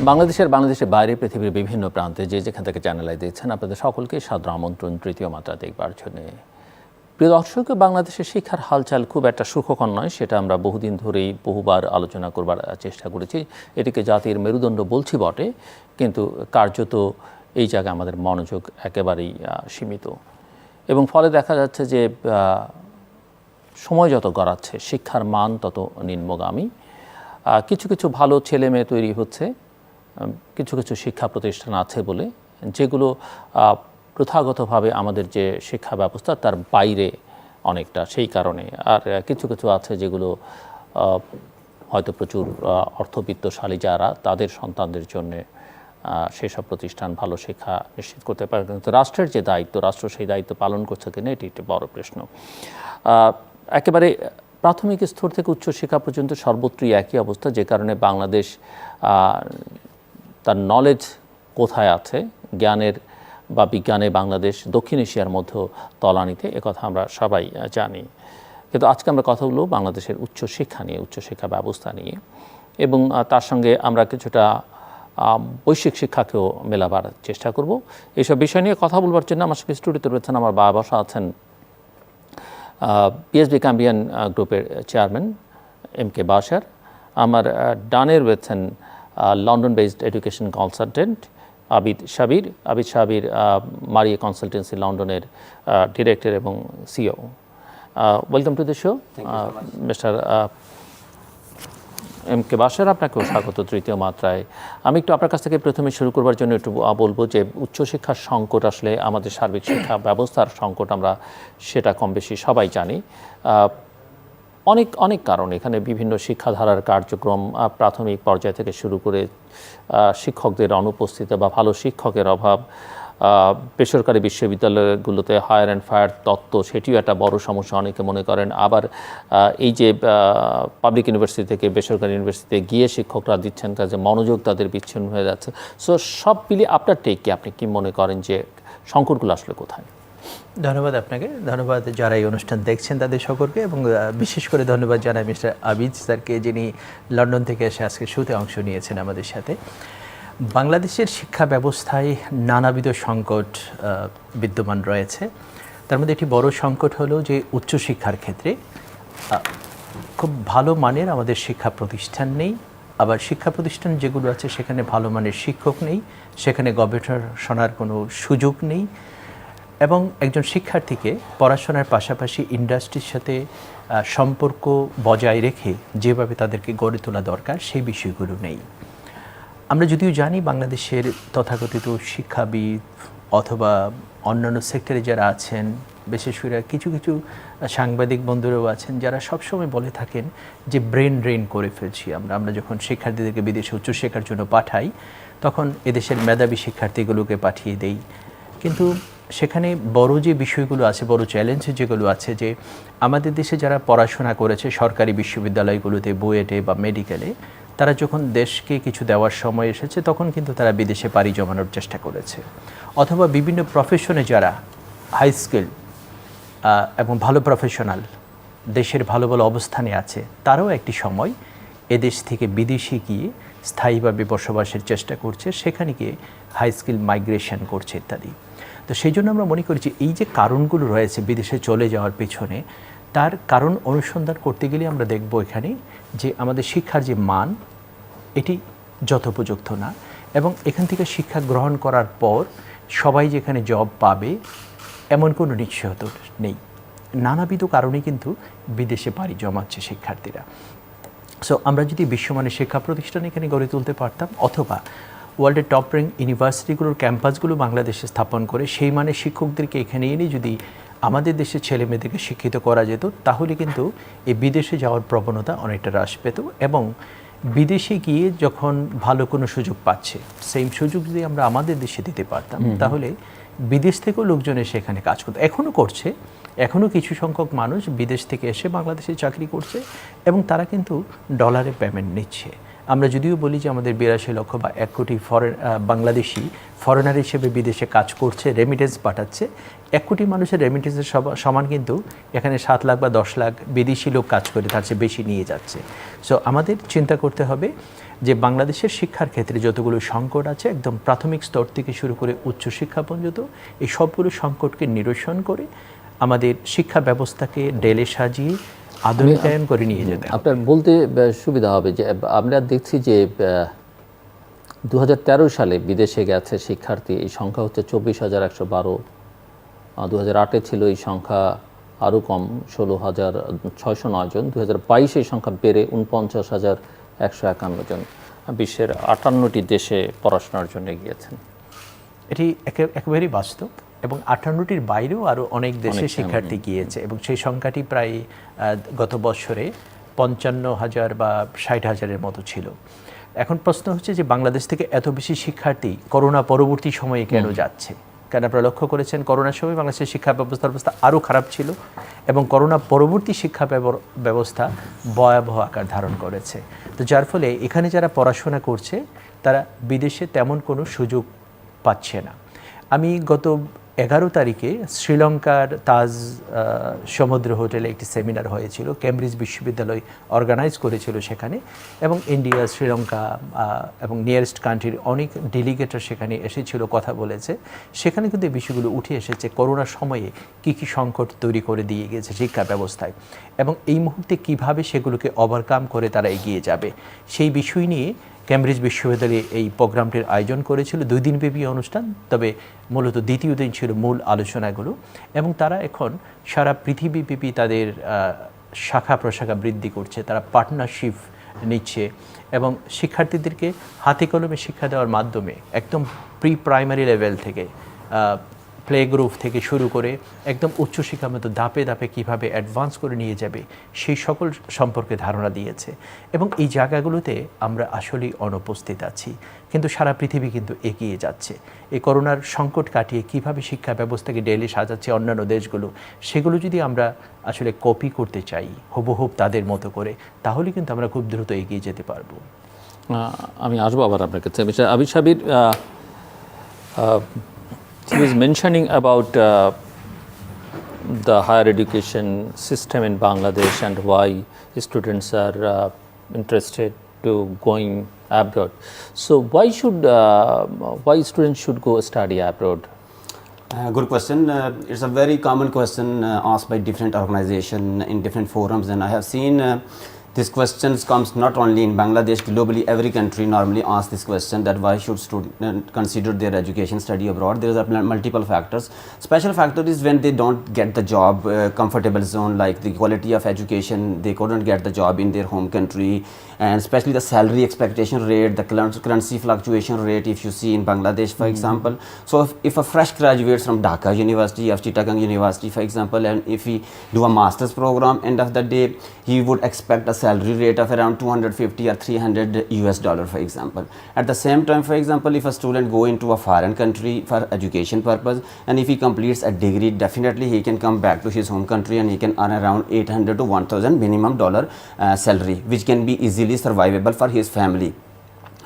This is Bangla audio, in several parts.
বাংলাদেশের বাইরে পৃথিবীর বিভিন্ন প্রান্তে যে যেখান থেকে চ্যানেলাই দিচ্ছেন আপনাদের সকলকে সাদর আমন্ত্রণ তৃতীয় মাত্রা দেখবার জন্য। প্রিয় দর্শক, বাংলাদেশের শিক্ষার হালচাল খুব একটা সুখকর নয়, সেটা আমরা বহুদিন ধরেই বহুবার আলোচনা করবার চেষ্টা করেছি। এটিকে জাতির মেরুদণ্ড বলছি বটে, কিন্তু কার্যত এই জায়গায় আমাদের মনোযোগ একেবারেই সীমিত, এবং ফলে দেখা যাচ্ছে যে সময় যত গড়াচ্ছে শিক্ষার মান তত নিম্নগামী। কিছু কিছু ভালো ছেলে মেয়ে তৈরি হচ্ছে, কিছু কিছু শিক্ষা প্রতিষ্ঠান আছে বলে, যেগুলো প্রথাগতভাবে আমাদের যে শিক্ষা ব্যবস্থা তার বাইরে অনেকটা, সেই কারণে। আর কিছু কিছু আছে যেগুলো হয়তো প্রচুর অর্থবিত্তশালী যারা, তাদের সন্তানদের জন্যে সেসব প্রতিষ্ঠান ভালো শিক্ষা নিশ্চিত করতে পারে, কিন্তু রাষ্ট্রের যে দায়িত্ব, রাষ্ট্র সেই দায়িত্ব পালন করছে কিনা এটি একটি বড় প্রশ্ন। একেবারে প্রাথমিক স্তর থেকে উচ্চশিক্ষা পর্যন্ত সর্বত্রই একই অবস্থা, যে কারণে বাংলাদেশ তার নলেজ কোথায় আছে, জ্ঞানের বা বিজ্ঞানে বাংলাদেশ দক্ষিণ এশিয়ার মধ্যে তলানিতে, একথা আমরা সবাই জানি। কিন্তু আজকে আমরা কথা বলব বাংলাদেশের উচ্চশিক্ষা নিয়ে, উচ্চশিক্ষা ব্যবস্থা নিয়ে, এবং তার সঙ্গে আমরা কিছুটা বৈশ্বিক শিক্ষাকেও মেলাবার চেষ্টা করব। এইসব বিষয় নিয়ে কথা বলবার জন্য আমার সঙ্গে স্টুডিওতে রয়েছেন আমার বাসা আছেন পিএসবি ক্যাম্ব্রিয়ান গ্রুপের চেয়ারম্যান এম.কে. বাশার। আমার ডানে রয়েছেন London based education consultant Abid Sabir Maria consultancy লন্ডনের ডিরেক্টর এবং CEO. Welcome to the show mister M K. Bashar, আপনাকেও স্বাগত তৃতীয় মাত্রায়। আমি একটু আপনার কাছ থেকে প্রথমে শুরু করবার জন্য একটু বলবো যে উচ্চশিক্ষার সংকট আসলে আমাদের সার্বিক শিক্ষা ব্যবস্থার সংকট, আমরা সেটা কম বেশি সবাই জানি। অনেক কারণ এখানে, বিভিন্ন শিক্ষাধারার কার্যক্রম প্রাথমিক পর্যায় থেকে শুরু করে শিক্ষকদের অনুপস্থিতি বা ভালো শিক্ষকের অভাব, বেসরকারি বিশ্ববিদ্যালয়গুলোতে হায়ার অ্যান্ড ফায়ার তত্ত্ব, সেটিও একটা বড় সমস্যা অনেকে মনে করেন। আবার এই যে পাবলিক ইউনিভার্সিটি থেকে বেসরকারি ইউনিভার্সিটিতে গিয়ে শিক্ষকরা দিচ্ছেন কাজে মনোযোগ তাদের বিচ্ছিন্ন হয়ে যাচ্ছে। সো সব মিলিয়ে আপনার টেক কি, আপনি কি মনে করেন যে সংকটগুলো আসলে কোথায়? ধন্যবাদ আপনাকে, ধন্যবাদ যারা এই অনুষ্ঠান দেখছেন তাদের সকলকে, এবং বিশেষ করে ধন্যবাদ জানাই মিস্টার আবিদ স্যারকে, যিনি লন্ডন থেকে এসে আজকে শুতে অংশ নিয়েছেন আমাদের সাথে। বাংলাদেশের শিক্ষা ব্যবস্থায় নানাবিধ সংকট বিদ্যমান রয়েছে। তার মধ্যে একটি বড় সংকট হলো যে উচ্চশিক্ষার ক্ষেত্রে খুব ভালো মানের আমাদের শিক্ষা প্রতিষ্ঠান নেই, আবার শিক্ষা প্রতিষ্ঠান যেগুলো আছে সেখানে ভালো মানের শিক্ষক নেই, সেখানে গবেষণার কোনো সুযোগ নেই, এবং একজন শিক্ষার্থীকে পড়াশোনার পাশাপাশি ইন্ডাস্ট্রির সাথে সম্পর্ক বজায় রেখে যেভাবে তাদেরকে গড়ে তোলা দরকার সেই বিষয়গুলো নেই। আমরা যদিও জানি বাংলাদেশের তথাকথিত শিক্ষাবিদ অথবা অন্যান্য সেক্টরে যারা আছেন, বিশেষ করে কিছু কিছু সাংবাদিক বন্ধুরাও আছেন যারা সবসময় বলে থাকেন যে ব্রেন ড্রেন করে ফেলছি আমরা যখন শিক্ষার্থীদেরকে বিদেশে উচ্চশিক্ষার জন্য পাঠাই তখন এদেশের মেধাবী শিক্ষার্থীগুলোকে পাঠিয়ে দেই, কিন্তু সেখানে বড় যে বিষয়গুলো আছে, বড় চ্যালেঞ্জ যেগুলো আছে, যে আমাদের দেশে যারা পড়াশোনা করেছে সরকারি বিশ্ববিদ্যালয়গুলোতে, বুয়েটে বা মেডিকেলে, তারা যখন দেশকে কিছু দেওয়ার সময় এসেছে তখন কিন্তু তারা বিদেশে পাড়ি জমানোর চেষ্টা করেছে, অথবা বিভিন্ন প্রফেশনে যারা হাই স্কিল এবং ভালো প্রফেশনাল দেশের ভালো ভালো অবস্থানে আছে, তারাও একটি সময় এদেশ থেকে বিদেশে গিয়ে স্থায়ীভাবে বসবাসের চেষ্টা করছে, সেখানে গিয়ে হাই স্কিল মাইগ্রেশন করছে ইত্যাদি। তো সেই জন্য আমরা মনে করি যে এই যে কারণগুলো রয়েছে বিদেশে চলে যাওয়ার পেছনে, তার কারণ অনুসন্ধান করতে গেলে আমরা দেখব এখানে যে আমাদের শিক্ষার যে মান এটি যথোপযুক্ত না, এবং এখান থেকে শিক্ষা গ্রহণ করার পর সবাই যেখানে জব পাবে এমন কোনো নিশ্চয়তা নেই। নানাবিধ কারণে কিন্তু বিদেশে পাড়ি জমাচ্ছে শিক্ষার্থীরা। সো আমরা যদি বিশ্বমানের শিক্ষা প্রতিষ্ঠান এখানে গড়ে তুলতে পারতাম, অথবা ওয়ার্ল্ডের টপ র্যাঙ্ক ইউনিভার্সিটিগুলোর ক্যাম্পাসগুলো বাংলাদেশে স্থাপন করে সেই মানের শিক্ষকদেরকে এখানে এনে যদি আমাদের দেশের ছেলে মেয়েদেরকে শিক্ষিত করা যেত, তাহলে কিন্তু এই বিদেশে যাওয়ার প্রবণতা অনেকটা হ্রাস পেত, এবং বিদেশে গিয়ে যখন ভালো কোনো সুযোগ পাচ্ছে, সেম সুযোগ যদি আমরা আমাদের দেশে দিতে পারতাম, তাহলে বিদেশ থেকেও লোকজন এসে এখানে কাজ করতো। এখনও করছে, এখনও কিছু সংখ্যক মানুষ বিদেশ থেকে এসে বাংলাদেশে চাকরি করছে, এবং তারা কিন্তু ডলারে পেমেন্ট নিচ্ছে। আমরা যদিও বলি যে আমাদের 82 লক্ষ বা 1 কোটি বাংলাদেশি ফরেনার হিসেবে বিদেশে কাজ করছে, রেমিটেন্স পাঠাচ্ছে, 1 কোটি মানুষের রেমিটেন্সের সমান কিন্তু এখানে 7 লাখ বা 10 লাখ বিদেশি লোক কাজ করে তার চেয়ে বেশি নিয়ে যাচ্ছে। সো আমাদের চিন্তা করতে হবে যে বাংলাদেশের শিক্ষার ক্ষেত্রে যতগুলো সংকট আছে একদম প্রাথমিক স্তর থেকে শুরু করে উচ্চশিক্ষা পর্যন্ত এই সবগুলো সংকটকে নিরসন করে আমাদের শিক্ষা ব্যবস্থাকে ডেলে সাজিয়ে আধুনিকায়ন করে নিয়ে যেতে হবে। আপনার বলতে সুবিধা হবে যে আমরা দেখছি যে 2013 সালে বিদেশে গেছে শিক্ষার্থী, এই সংখ্যা হচ্ছে 24,112। 2008-এ ছিল এই সংখ্যা আরও কম, 16,609 জন। 2022-এ এই সংখ্যা বেড়ে 49,151 জন। বিশ্বের 58টি দেশে পড়াশোনার জন্য গিয়েছেন। এটি একেবারেই বাস্তব, এবং 58টির বাইরেও আরও অনেক দেশে শিক্ষার্থী গিয়েছে, এবং সেই সংখ্যাটি প্রায় গত বছরে 55,000 বা 60,000-এর মতো ছিল। এখন প্রশ্ন হচ্ছে যে বাংলাদেশ থেকে এত বেশি শিক্ষার্থী করোনা পরবর্তী সময়ে কেন যাচ্ছে? কারণ আপনারা লক্ষ্য করেছেন করোনার সময় বাংলাদেশের শিক্ষা ব্যবস্থা আরও খারাপ ছিল, এবং করোনা পরবর্তী শিক্ষা ব্যবস্থা ভয়াবহ আকার ধারণ করেছে। তো যার ফলে এখানে যারা পড়াশোনা করছে তারা বিদেশে তেমন কোনো সুযোগ পাচ্ছে না। আমি গত 11 তারিখে শ্রীলঙ্কার তাজ সমুদ্র হোটেলে একটি সেমিনার হয়েছিল, কেমব্রিজ বিশ্ববিদ্যালয় অর্গানাইজ করেছিল সেখানে, এবং ইন্ডিয়া, শ্রীলঙ্কা এবং নিয়ারেস্ট কান্ট্রির অনেক ডেলিগেটরা সেখানে এসেছিল, কথা বলেছে। সেখানে কিন্তু এই বিষয়গুলো উঠে এসেছে, করোনার সময়ে কী কী সংকট তৈরি করে দিয়ে গেছে শিক্ষা ব্যবস্থায়, এবং এই মুহূর্তে কিভাবে সেগুলোকে ওভারকাম করে তারা এগিয়ে যাবে, সেই বিষয় নিয়ে কেমব্রিজ বিশ্ববিদ্যালয়ে এই প্রোগ্রামটির আয়োজন করেছিল। 2 দিনব্যাপী অনুষ্ঠান, তবে মূলত দ্বিতীয় দিন ছিল মূল আলোচনাগুলো, এবং তারা এখন সারা পৃথিবীব্যাপী তাদের শাখা প্রশাখা বৃদ্ধি করছে, তারা পার্টনারশিপ নিচ্ছে, এবং শিক্ষার্থীদেরকে হাতে কলমে শিক্ষা দেওয়ার মাধ্যমে একদম প্রি প্রাইমারি লেভেল থেকে প্লে গ্রুপ থেকে শুরু করে একদম উচ্চশিক্ষা মতো ধাপে ধাপে কীভাবে অ্যাডভান্স করে নিয়ে যাবে সেই সকল সম্পর্কে ধারণা দিয়েছে। এবং এই জায়গাগুলোতে আমরা আসলেই অনুপস্থিত আছি, কিন্তু সারা পৃথিবী কিন্তু এগিয়ে যাচ্ছে। এই করোনার সংকট কাটিয়ে কিভাবে শিক্ষা ব্যবস্থাকে ডেলি সাজাচ্ছে অন্যান্য দেশগুলো, সেগুলো যদি আমরা আসলে কপি করতে চাই হুবহুব তাদের মতো করে, তাহলে কিন্তু আমরা খুব দ্রুত এগিয়ে যেতে পারবো। আমি আসবো আবার আপনার কাছে। Abid Sabir, he was mentioning about the higher education system in Bangladesh and why students are interested to going abroad. So why students should go study abroad? Good question. It's a very common question asked by different organizations in different forums, and I have seen this question comes not only in Bangladesh, globally every country normally asks this question, that why should students consider their education study abroad. There are multiple factors. Special factor is when they don't get the job, comfortable zone, like the quality of education, they couldn't get the job in their home country, and especially the salary expectation rate, the currency fluctuation rate, if you see in Bangladesh, for example. So if a fresh graduate from Dhaka University, of Chittagong University, for example, and if he do a master's program, end of the day, he would expect a salary rate of around 250 or 300 US dollar, for example. At the same time, for example, if a student go into a foreign country for education purpose, and if he completes a degree, definitely he can come back to his home country and he can earn around 800 to 1,000 minimum dollar salary, which can be easily survivable for his family.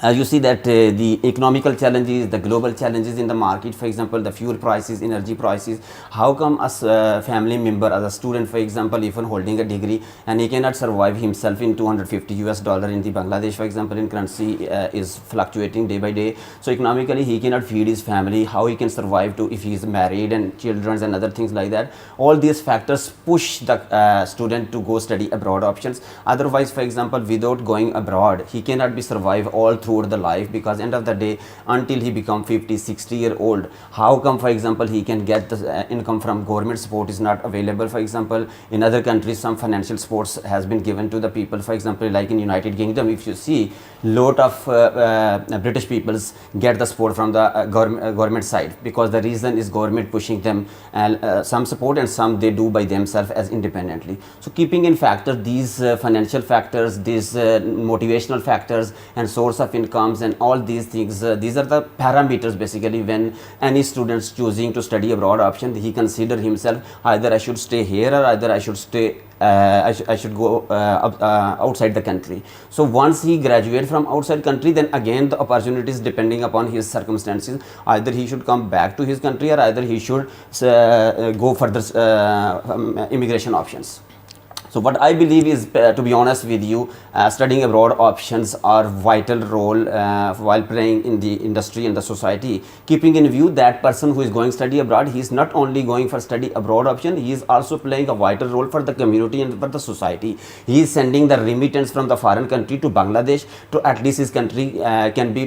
As you see that the economical challenges, the global challenges in the market, for example, the fuel prices, energy prices, how come as a family member, as a student, for example, even holding a degree, and he cannot survive himself in 250 US dollar in the Bangladesh, for example, in currency is fluctuating day by day. So economically, he cannot feed his family. How he can survive to if he is married and children and other things like that. All these factors push the student to go study abroad options. Otherwise, for example, without going abroad, he cannot be survive all through the life, because end of the day, until he become 50-60-year-old, how come, for example, he can get the income from government support is not available. For example, in other countries, some financial supports has been given to the people. For example, like in United Kingdom, if you see, lot of British peoples get the support from the government side, because the reason is government pushing them some support, and some they do by themselves as independently. So keeping in factor these financial factors, these motivational factors and source of incomes and all these things, these are the parameters basically when any students choosing to study abroad option, he consider himself either I should stay here or either I should stay I should go outside the country. So once he graduate from outside country, then again the opportunities depending upon his circumstances, either he should come back to his country or either he should go further immigration options. So what I believe is, to be honest with you, studying abroad options are vital role while playing in the industry and the society. Keeping in view that person who is going study abroad, he is not only going for study abroad option, he is also playing a vital role for the community and for the society. He is sending the remittance from the foreign country to Bangladesh, to at least his country can be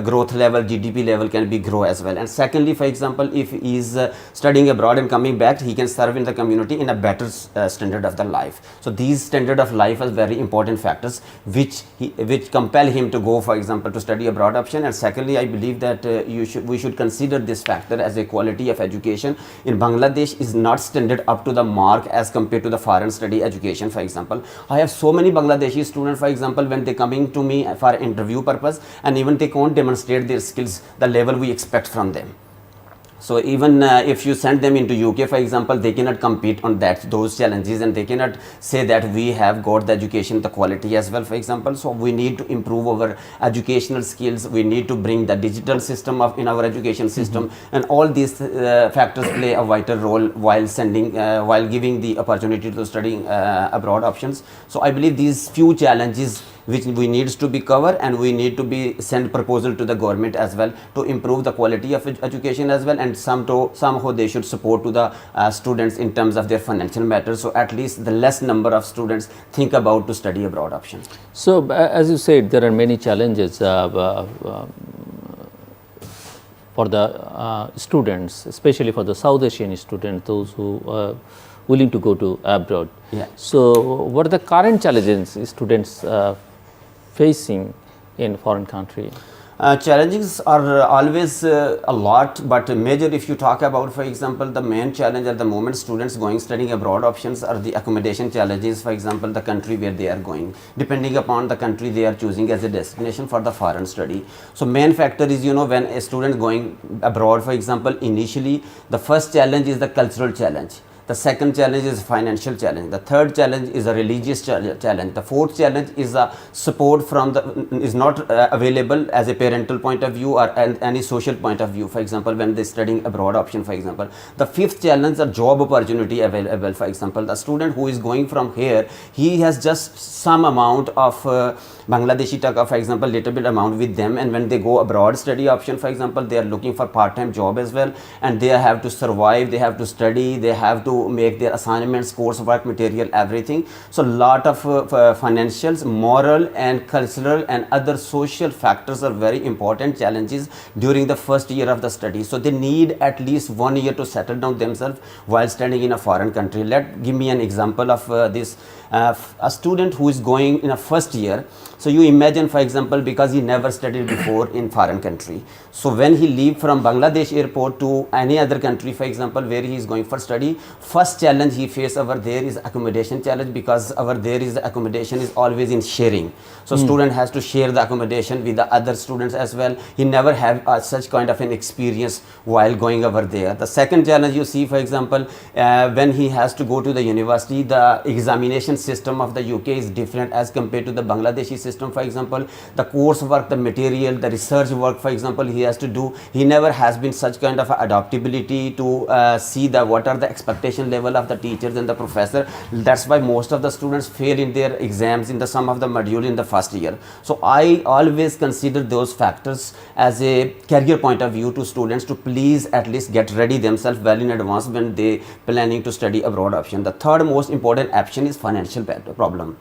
growth level, GDP level can be grow as well. And secondly, for example, if he is studying abroad and coming back, he can serve in the community in a better standard of the life. So these standard of life are very important factors which compel him to go, for example, to study abroad option. And secondly, I believe that we should consider this factor as a quality of education in Bangladesh is not standard up to the mark as compared to the foreign study education. For example, I have so many Bangladeshi students, for example, when they coming to me for interview purpose, and even they can't demonstrate their skills the level we expect from them. So even if you send them into UK, for example, they cannot compete on those challenges, and they cannot say that we have got the education, the quality as well, for example. So we need to improve our educational skills. We need to bring the digital system in our education system, and all these factors play a vital role while while giving the opportunity to studying abroad options. So I believe these few challenges which we needs to be covered, and we need to be send proposal to the government as well to improve the quality of education as well, and somehow they should support to the students in terms of their financial matters, so at least the less number of students think about to study abroad option. So as you said, there are many challenges for the students, especially for the South Asian students, those who are willing to go to abroad. Yeah. So what are the current challenges students facing in foreign country? Challenges are always a lot, but major if you talk about, for example, the main challenge at the moment students going studying abroad options are the accommodation challenges, for example, the country where they are going, depending upon the country they are choosing as a destination for the foreign study. So main factor is, when a student going abroad, for example, initially the first challenge is the cultural challenge. The second challenge is financial challenge. The third challenge is a religious challenge. The fourth challenge is a support from is not available as a parental point of view or any social point of view. For example, when they studying abroad option, for example, the fifth challenge is job opportunity available. For example, the student who is going from here, he has just some amount of Bangladeshi taka, for example, little bit amount with them, and when they go abroad study option, for example, they are looking for part-time job as well, and they have to survive, they have to study, they have to make their assignments, coursework material, everything. So lot of financials, moral and cultural and other social factors are very important challenges during the first year of the study. So they need at least 1 year to settle down themselves while studying in a foreign country. Give me an example of this. A student who is going in a first year, so you imagine, for example, because he never studied before in foreign country, so when he leave from Bangladesh airport to any other country, for example, where he is going for study, first challenge he face over there is accommodation challenge, because over there is the accommodation is always in sharing. So student has to share the accommodation with the other students as well. He never have such kind of an experience while going over there. The second challenge you see, for example, when he has to go to the university, the examination system of the UK is different as compared to the Bangladeshi system. For example, the coursework, the material, the research work, for example, he has to do. He never has been such kind of adaptability to see what are the expectation level of the teachers and the professor. That's why most of the students fail in their exams in some of the module in the first year. So I always consider those factors as a career point of view to students to please at least get ready themselves well in advance when they planning to study abroad option. The third most important option is financial problem.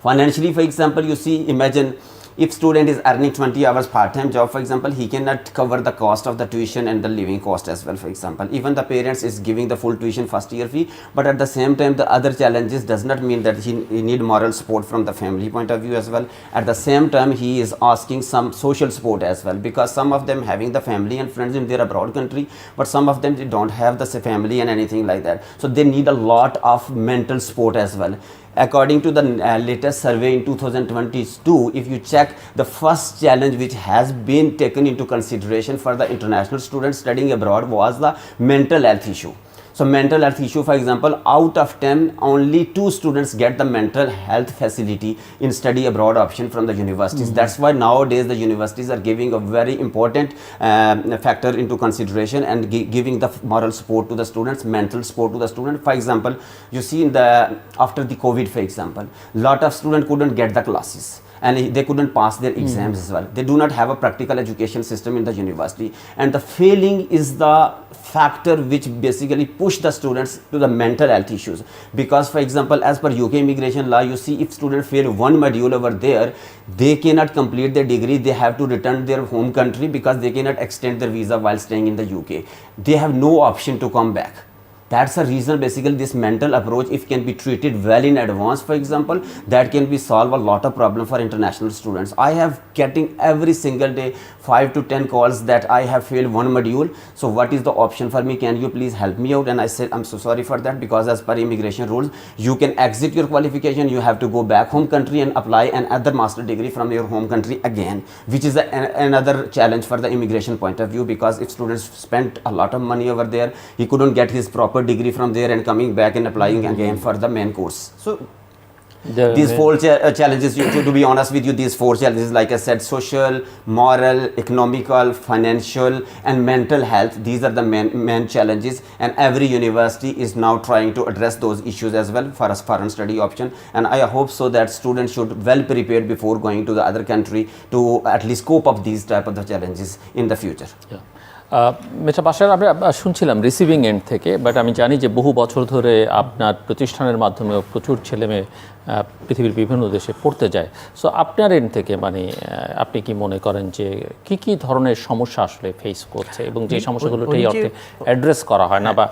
Financially, for example, you see, imagine if student is earning 20 hours part-time job, for example, he cannot cover the cost of the tuition and the living cost as well, for example. Even the parents is giving the full tuition first year fee, but at the same time the other challenges does not mean that he need moral support from the family point of view as well. At the same time he is asking some social support as well, because some of them having the family and friends in their abroad country, but some of them they don't have the family and anything like that. So they need a lot of mental support as well. According to the latest survey in 2022, if you check, the first challenge which has been taken into consideration for the international students studying abroad was the mental health issue. So mental health issue, for example, out of 10 only 2 students get the mental health facility in study abroad option from the universities. That's why nowadays the universities are giving a very important factor into consideration and giving the moral support to the students, mental support to the student. For example, you see in the after the COVID, for example, lot of students couldn't get the classes and they couldn't pass their exams as well. They do not have a practical education system in the university, and the failing is the factor which basically push the students to the mental health issues. Because for example, as per UK immigration law, you see if students fail one module over there, they cannot complete their degree, they have to return their home country because they cannot extend their visa while staying in the UK. They have no option to come back. That's the reason basically this mental approach, if can be treated well in advance, for example, that can be solve a lot of problem for international students. I have getting every single day 5 to 10 calls that I have failed one module, so what is the option for me, can you please help me out? And I said I'm so sorry for that, because as per immigration rules you can exit your qualification, you have to go back home country and apply another master degree from your home country again, which is another challenge for the immigration point of view, because if students spent a lot of money over there, he couldn't get his proper degree from there and coming back and applying again for the main course. So these 4 challenges, to be honest with you, these 4 challenges, like I said, social, moral, economical, financial and mental health, these are the main challenges, and every university is now trying to address those issues as well for a foreign study option. And I hope so that students should well prepared before going to the other country to at least cope up these type of the challenges in the future. Mister Bashar, আমরা শুনছিলাম রিসিভিং এন্ড থেকে, বাট আমি জানি যে বহু বছর ধরে আপনার প্রতিষ্ঠানের মাধ্যমে প্রচুর ছেলেমেয়ে পৃথিবীর বিভিন্ন দেশে পড়তে যায়। সো আপনার এন্ড থেকে মানে আপনি কি মনে করেন যে কি ধরনের সমস্যা আসলে ফেস করছে এবং যে সমস্যাগুলো এই অর্থে অ্যাড্রেস করা হয় না বা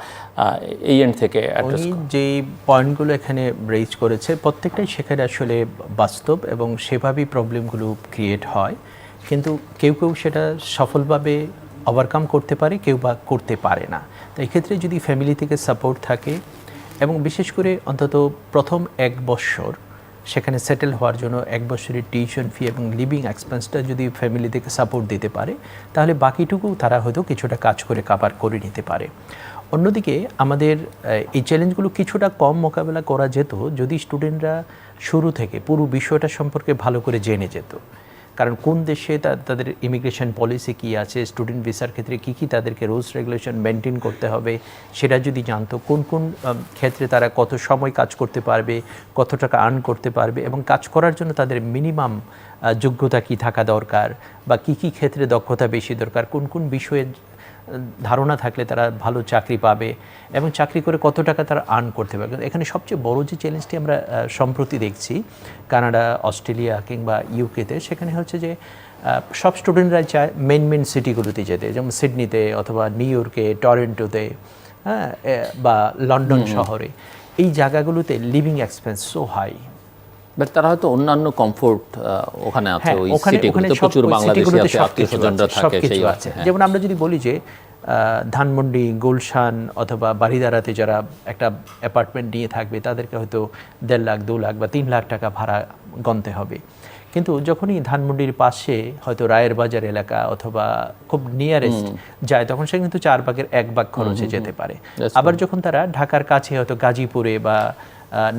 এই এন্ড থেকে অ্যাড্রেস যে পয়েন্টগুলো এখানে রেজ করেছে প্রত্যেকটাই সেখানে আসলে বাস্তব এবং সেভাবেই প্রবলেমগুলো ক্রিয়েট হয়, কিন্তু কেউ সেটা সফলভাবে ওভারকাম করতে পারে, কেউ বা করতে পারে না। তো এই ক্ষেত্রে যদি ফ্যামিলি থেকে সাপোর্ট থাকে এবং বিশেষ করে অন্তত প্রথম 1 বছর সেখানে সেটেল হওয়ার জন্য 1 বছরের টিউশন ফি এবং লিভিং এক্সপেন্সটা যদি ফ্যামিলি থেকে সাপোর্ট দিতে পারে, তাহলে বাকিটুকু তারা হয়তো কিছুটা কাজ করে কাভার করে নিতে পারে। অন্যদিকে আমাদের এই চ্যালেঞ্জগুলো কিছুটা কম মোকাবেলা করা যেত যদি স্টুডেন্টরা শুরু থেকে পুরো বিষয়টা সম্পর্কে ভালো করে জেনে যেত। কারণ কোন দেশে তাদের ইমিগ্রেশন পলিসি কী আছে, স্টুডেন্ট ভিসার ক্ষেত্রে কী তাদেরকে রুলস রেগুলেশন মেনটেন করতে হবে সেটা যদি জানতো, কোন ক্ষেত্রে তারা কত সময় কাজ করতে পারবে, কত টাকা আর্ন করতে পারবে এবং কাজ করার জন্য তাদের মিনিমাম যোগ্যতা কী থাকা দরকার বা কী ক্ষেত্রে দক্ষতা বেশি দরকার, কোন বিষয়ে ধারণা থাকলে তারা ভালো চাকরি পাবে এবং চাকরি করে কত টাকা তারা আর্ন করতে পারবে। এখানে সবচেয়ে বড় যে চ্যালেঞ্জটি আমরা সম্প্রতি দেখছি কানাডা, অস্ট্রেলিয়া কিংবা ইউকেতে, সেখানে হচ্ছে যে সব স্টুডেন্টরা চায় মেন সিটিগুলোতে যেতে, যেমন সিডনিতে অথবা নিউ ইয়র্কে, টরন্টোতে, হ্যাঁ, বা লন্ডন শহরে। এই জায়গাগুলোতে living expense so high, but তারা হয়তো অন্যান্য কমফোর্ট ওখানে আছে, ওই সিটিগুলোতে প্রচুর বাংলাদেশি আছে, আত্মীয়স্বজনরা থাকে, সেই আছে। যেমন আমরা যদি বলি যে ধানমন্ডি, গুলশান অথবা বারিধারাতে যারা একটা অ্যাপার্টমেন্ট নিয়ে থাকবে তাদেরকে হয়তো 1.5 লাখ, 2 লাখ বা 3 লাখ টাকা ভাড়া গণতে হবে, কিন্তু যখনই ধানমন্ডির পাশে হয়তো রায়ের বাজার এলাকা অথবা খুব নিয়ারেস্ট যায়, তখন সে কিন্তু 4 ভাগের 1 ভাগ খরচে যেতে পারে। আবার যখন তারা ঢাকার কাছে হয়তো গাজীপুরে বা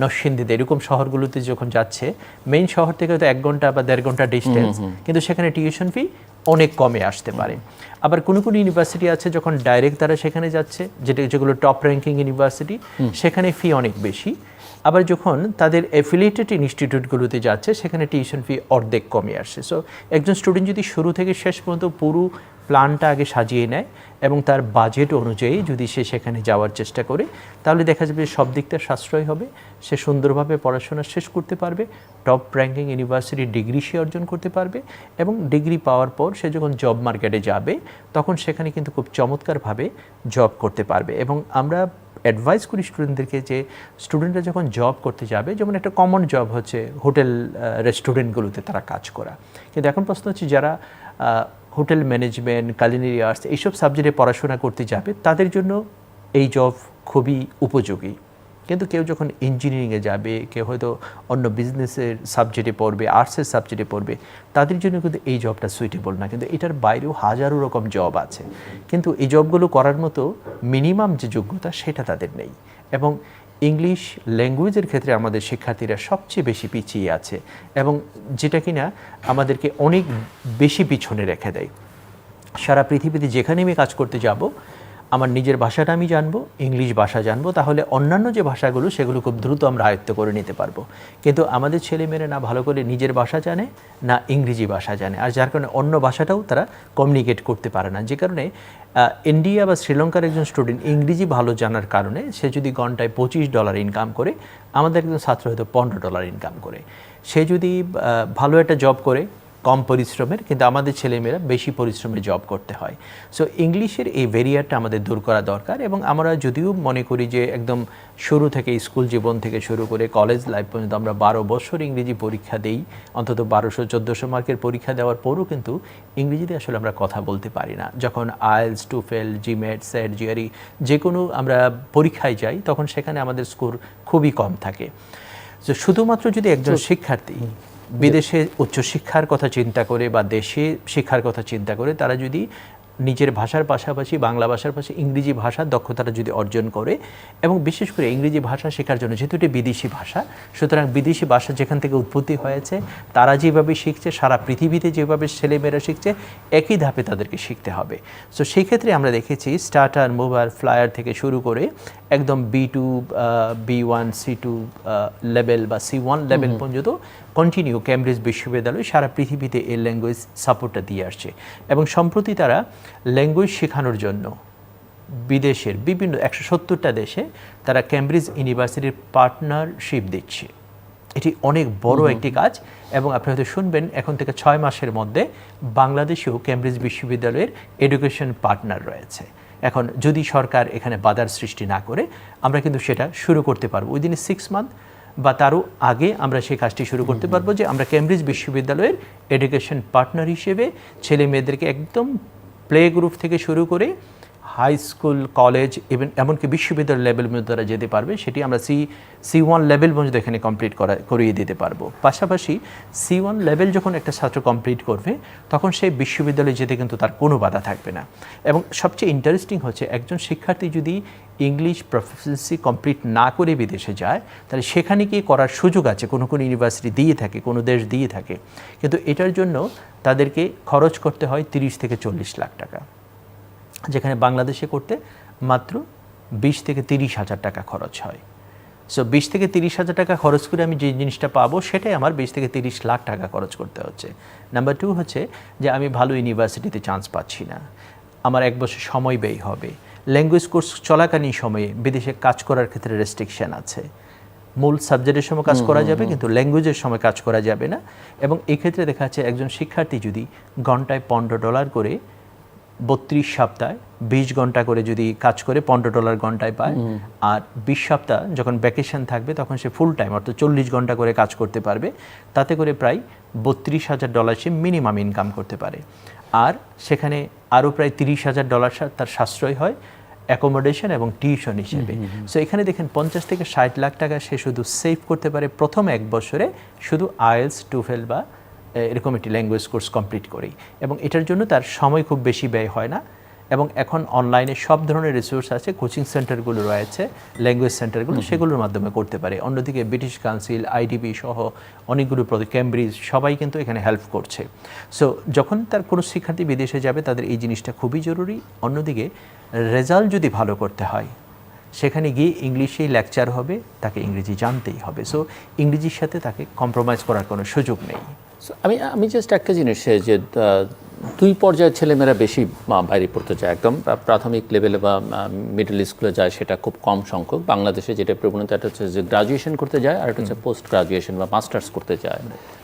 নরসিংদীতে এরকম শহরগুলোতে যখন যাচ্ছে, মেইন শহর থেকে হয়তো 1 ঘন্টা বা 1.5 ঘন্টা ডিস্টেন্স, কিন্তু সেখানে টিউশন ফি অনেক কমে আসতে পারে। আবার কোনো ইউনিভার্সিটি আছে যখন ডাইরেক্ট তারা সেখানে যাচ্ছে, যেগুলো টপ র্যাঙ্কিং ইউনিভার্সিটি, সেখানে ফি অনেক বেশি। আবার যখন তাদের অ্যাফিলিয়েটেড ইনস্টিটিউটগুলোতে যাচ্ছে, সেখানে টিউশন ফি অর্ধেক কমে আসছে। সো একজন স্টুডেন্ট যদি শুরু থেকে শেষ পর্যন্ত পুরো প্ল্যানটা আগে সাজিয়ে নেয় এবং তার বাজেট অনুযায়ী যদি সে সেখানে যাওয়ার চেষ্টা করে, তাহলে দেখা যাবে সব দিকটা সাশ্রয় হবে, সে সুন্দরভাবে পড়াশোনা শেষ করতে পারবে, টপ র্যাঙ্কিং ইউনিভার্সিটির ডিগ্রি সে অর্জন করতে পারবে এবং ডিগ্রি পাওয়ার পর সে যখন জব মার্কেটে যাবে তখন সেখানে কিন্তু খুব চমৎকারভাবে জব করতে পারবে। এবং আমরা অ্যাডভাইস করি স্টুডেন্টদেরকে যে স্টুডেন্টরা যখন জব করতে যাবে, যেমন একটা কমন জব হচ্ছে হোটেল রেস্টুরেন্টগুলোতে তারা কাজ করা, কিন্তু এখন প্রশ্ন হচ্ছে যারা হোটেল ম্যানেজমেন্ট, কালিনারি আর্টস এইসব সাবজেক্টে পড়াশোনা করতে যাবে, তাদের জন্য এই জব খুবই উপযোগী। কিন্তু কেউ যখন ইঞ্জিনিয়ারিংয়ে যাবে, কেউ হয়তো অন্য বিজনেসের সাবজেক্টে পড়বে, আর্টসের সাবজেক্টে পড়বে, তাদের জন্য কিন্তু এই জবটা সুইটেবল না। কিন্তু এটার বাইরেও হাজারো রকম জব আছে, কিন্তু এই জবগুলো করার মতো মিনিমাম যে যোগ্যতা সেটা তাদের নেই। এবং ইংলিশ ল্যাঙ্গুয়েজের ক্ষেত্রে আমাদের শিক্ষার্থীরা সবচেয়ে বেশি পিছিয়ে আছে, এবং যেটা কিনা আমাদেরকে অনেক বেশি পিছনে রেখে দেয়। সারা পৃথিবীতে যেখানে আমি কাজ করতে যাব, আমার নিজের ভাষাটা আমি জানবো, ইংলিশ ভাষা জানবো, তাহলে অন্যান্য যে ভাষাগুলো সেগুলো খুব দ্রুত আমরা আয়ত্ত করে নিতে পারবো। কিন্তু আমাদের ছেলেমেয়েরা না ভালো করে নিজের ভাষা জানে, না ইংরেজি ভাষা জানে, আর যার কারণে অন্য ভাষাটাও তারা কমিউনিকেট করতে পারে না। যে কারণে ইন্ডিয়া বা শ্রীলঙ্কার একজন স্টুডেন্ট ইংরেজি ভালো জানার কারণে সে যদি ঘন্টায় $25 ইনকাম করে, আমাদের একজন ছাত্র হয়তো $15 ইনকাম করে। সে যদি ভালো একটা জব করে কম পরিশ্রমের, কিন্তু আমাদের ছেলেমেয়েরা বেশি পরিশ্রমের জব করতে হয়। সো ইংলিশের এই ভেরিয়ারটা আমাদের দূর করা দরকার। এবং আমরা যদিও মনে করি যে একদম শুরু থেকে স্কুল জীবন থেকে শুরু করে কলেজ লাইফ পর্যন্ত আমরা 12 বছর ইংরেজি পরীক্ষা দেই, অন্তত 1200-1400 মার্কের পরীক্ষা দেওয়ার পরও কিন্তু ইংরেজিতে আসলে আমরা কথা বলতে পারি না। যখন IELTS, TOEFL, GMAT, set, GRE যে কোনো আমরা পরীক্ষায় যাই, তখন সেখানে আমাদের স্কোর খুবই কম থাকে। তো শুধুমাত্র যদি একজন শিক্ষার্থী বিদেশে উচ্চশিক্ষার কথা চিন্তা করে বা দেশে শিক্ষার কথা চিন্তা করে, তারা যদি নিজের ভাষার পাশাপাশি বাংলা ভাষার পাশে ইংরেজি ভাষার দক্ষতাটা যদি অর্জন করে, এবং বিশেষ করে ইংরেজি ভাষা শেখার জন্য, যেহেতু এটি বিদেশি ভাষা, সুতরাং বিদেশি ভাষা যেখান থেকে উৎপত্তি হয়েছে, তারা যেভাবে শিখছে, সারা পৃথিবীতে যেভাবে ছেলেমেয়েরা শিখছে, একই ধাপে তাদেরকে শিখতে হবে। সো সেই ক্ষেত্রে আমরা দেখেছি স্টার্টার, মুভার, ফ্লায়ার থেকে শুরু করে একদম B2, B1, C2 লেভেল বা C1 লেভেল পর্যন্ত কন্টিনিউ ক্যামব্রিজ বিশ্ববিদ্যালয় সারা পৃথিবীতে এই ল্যাঙ্গুয়েজ সাপোর্টটা দিয়ে আসছে। এবং সম্প্রতি তারা ল্যাঙ্গুয়েজ শেখানোর জন্য বিদেশের বিভিন্ন 170টা দেশে তারা ক্যামব্রিজ ইউনিভার্সিটির পার্টনারশিপ দিচ্ছে। এটি অনেক বড় একটি কাজ। এবং আপনি হয়তো শুনবেন, এখন থেকে 6 মাসের মধ্যে বাংলাদেশেও ক্যামব্রিজ বিশ্ববিদ্যালয়ের এডুকেশন পার্টনার রয়েছে। এখন যদি সরকার এখানে বাধার সৃষ্টি না করে, আমরা কিন্তু সেটা শুরু করতে পারবো উইদিন 6 মান্থ বা তারও আগে আমরা সেই কাজটি শুরু করতে পারবো, যে আমরা ক্যামব্রিজ বিশ্ববিদ্যালয়ের এডুকেশন পার্টনার হিসেবে ছেলে মেয়েদেরকে একদম প্লে গ্রুপ থেকে শুরু করে হাই স্কুল, কলেজ, এমনকি বিশ্ববিদ্যালয় লেভেল পর্যন্ত তারা যেতে পারবে, সেটি আমরা C1 লেভেল পর্যন্ত এখানে কমপ্লিট করিয়ে দিতে পারবো। পাশাপাশি C1 লেভেল যখন একটা ছাত্র কমপ্লিট করবে, তখন সেই বিশ্ববিদ্যালয়ে যেতে কিন্তু তার কোনো বাধা থাকবে না। এবং সবচেয়ে ইন্টারেস্টিং হচ্ছে, একজন শিক্ষার্থী যদি ইংলিশ প্রফিসিয়েন্সি কমপ্লিট না করে বিদেশে যায়, তাহলে সেখানে গিয়ে করার সুযোগ আছে, কোনো ইউনিভার্সিটি দিয়ে থাকে, কোনো দেশ দিয়ে থাকে, কিন্তু এটার জন্য তাদেরকে খরচ করতে হয় 30 থেকে 40 লাখ টাকা, যেখানে বাংলাদেশে করতে মাত্র 20 থেকে 30 হাজার টাকা খরচ হয়। সো 20 থেকে 30 হাজার টাকা খরচ করে আমি যে জিনিসটা পাবো, সেটাই আমার 20 থেকে 30 লাখ টাকা খরচ করতে হচ্ছে। নাম্বার 2 হচ্ছে যে আমি ভালো ইউনিভার্সিটিতে চান্স পাচ্ছি না, আমার 1 বছর সময় ব্যয় হবে। ল্যাঙ্গুয়েজ কোর্স চলাকালীন সময়ে বিদেশে কাজ করার ক্ষেত্রে রেস্ট্রিকশন আছে। মূল সাবজেক্টের সময় কাজ করা যাবে, কিন্তু ল্যাঙ্গুয়েজের সময় কাজ করা যাবে না। এবং এক্ষেত্রে দেখা যাচ্ছে একজন শিক্ষার্থী যদি ঘন্টায় $15 করে 32 সপ্তাহে 20 ঘন্টা করে যদি কাজ করে $15 ঘন্টায় পায়, আর 20 সপ্তাহ যখন ভ্যাকেশন থাকবে তখন সে ফুল টাইম অর্থাৎ 40 ঘন্টা করে কাজ করতে পারবে, তাতে করে প্রায় $32,000 সে মিনিমাম ইনকাম করতে পারে। আর সেখানে আরও প্রায় $30,000 তার সাশ্রয় হয় অ্যাকোমোডেশন এবং টিউশন হিসেবে। সো এখানে দেখেন 50 থেকে 60 লাখ টাকা সে শুধু সেভ করতে পারে প্রথম 1 বছরে, শুধু আইএলটিএস, টোফেল বা এরকম একটি ল্যাঙ্গুয়েজ কোর্স কমপ্লিট করেই। এবং এটার জন্য তার সময় খুব বেশি ব্যয় হয় না। এবং এখন অনলাইনে সব ধরনের রিসোর্স আছে, কোচিং সেন্টারগুলো রয়েছে, ল্যাঙ্গুয়েজ সেন্টারগুলো, সেগুলোর মাধ্যমে করতে পারে। অন্যদিকে ব্রিটিশ কাউন্সিল, আইডিবি সহ অনেকগুলো ক্যামব্রিজ সবাই কিন্তু এখানে হেল্প করছে। সো যখন তার কোনো শিক্ষার্থী বিদেশে যাবে, তাদের এই জিনিসটা খুবই জরুরি। অন্যদিকে রেজাল্ট যদি ভালো করতে হয়, সেখানে গিয়ে ইংলিশেই লেকচার হবে, তাকে ইংরেজি জানতেই হবে। সো ইংরেজির সাথে তাকে কম্প্রোমাইজ করার কোনো সুযোগ নেই। আমি জাস্ট একটা জিনিস, যে 2 পর্যায়ের ছেলেমেয়েরা বেশি বাইরে পড়তে যায়, একদম প্রাথমিক লেভেলে বা মিডল স্কুলে যায়, সেটা খুব কম সংখ্যক। বাংলাদেশে যেটা প্রবণতা, এটা হচ্ছে যে গ্রাজুয়েশন করতে যায়, আর এটা হচ্ছে পোস্ট গ্রাজুয়েশন বা মাস্টার্স করতে যায়,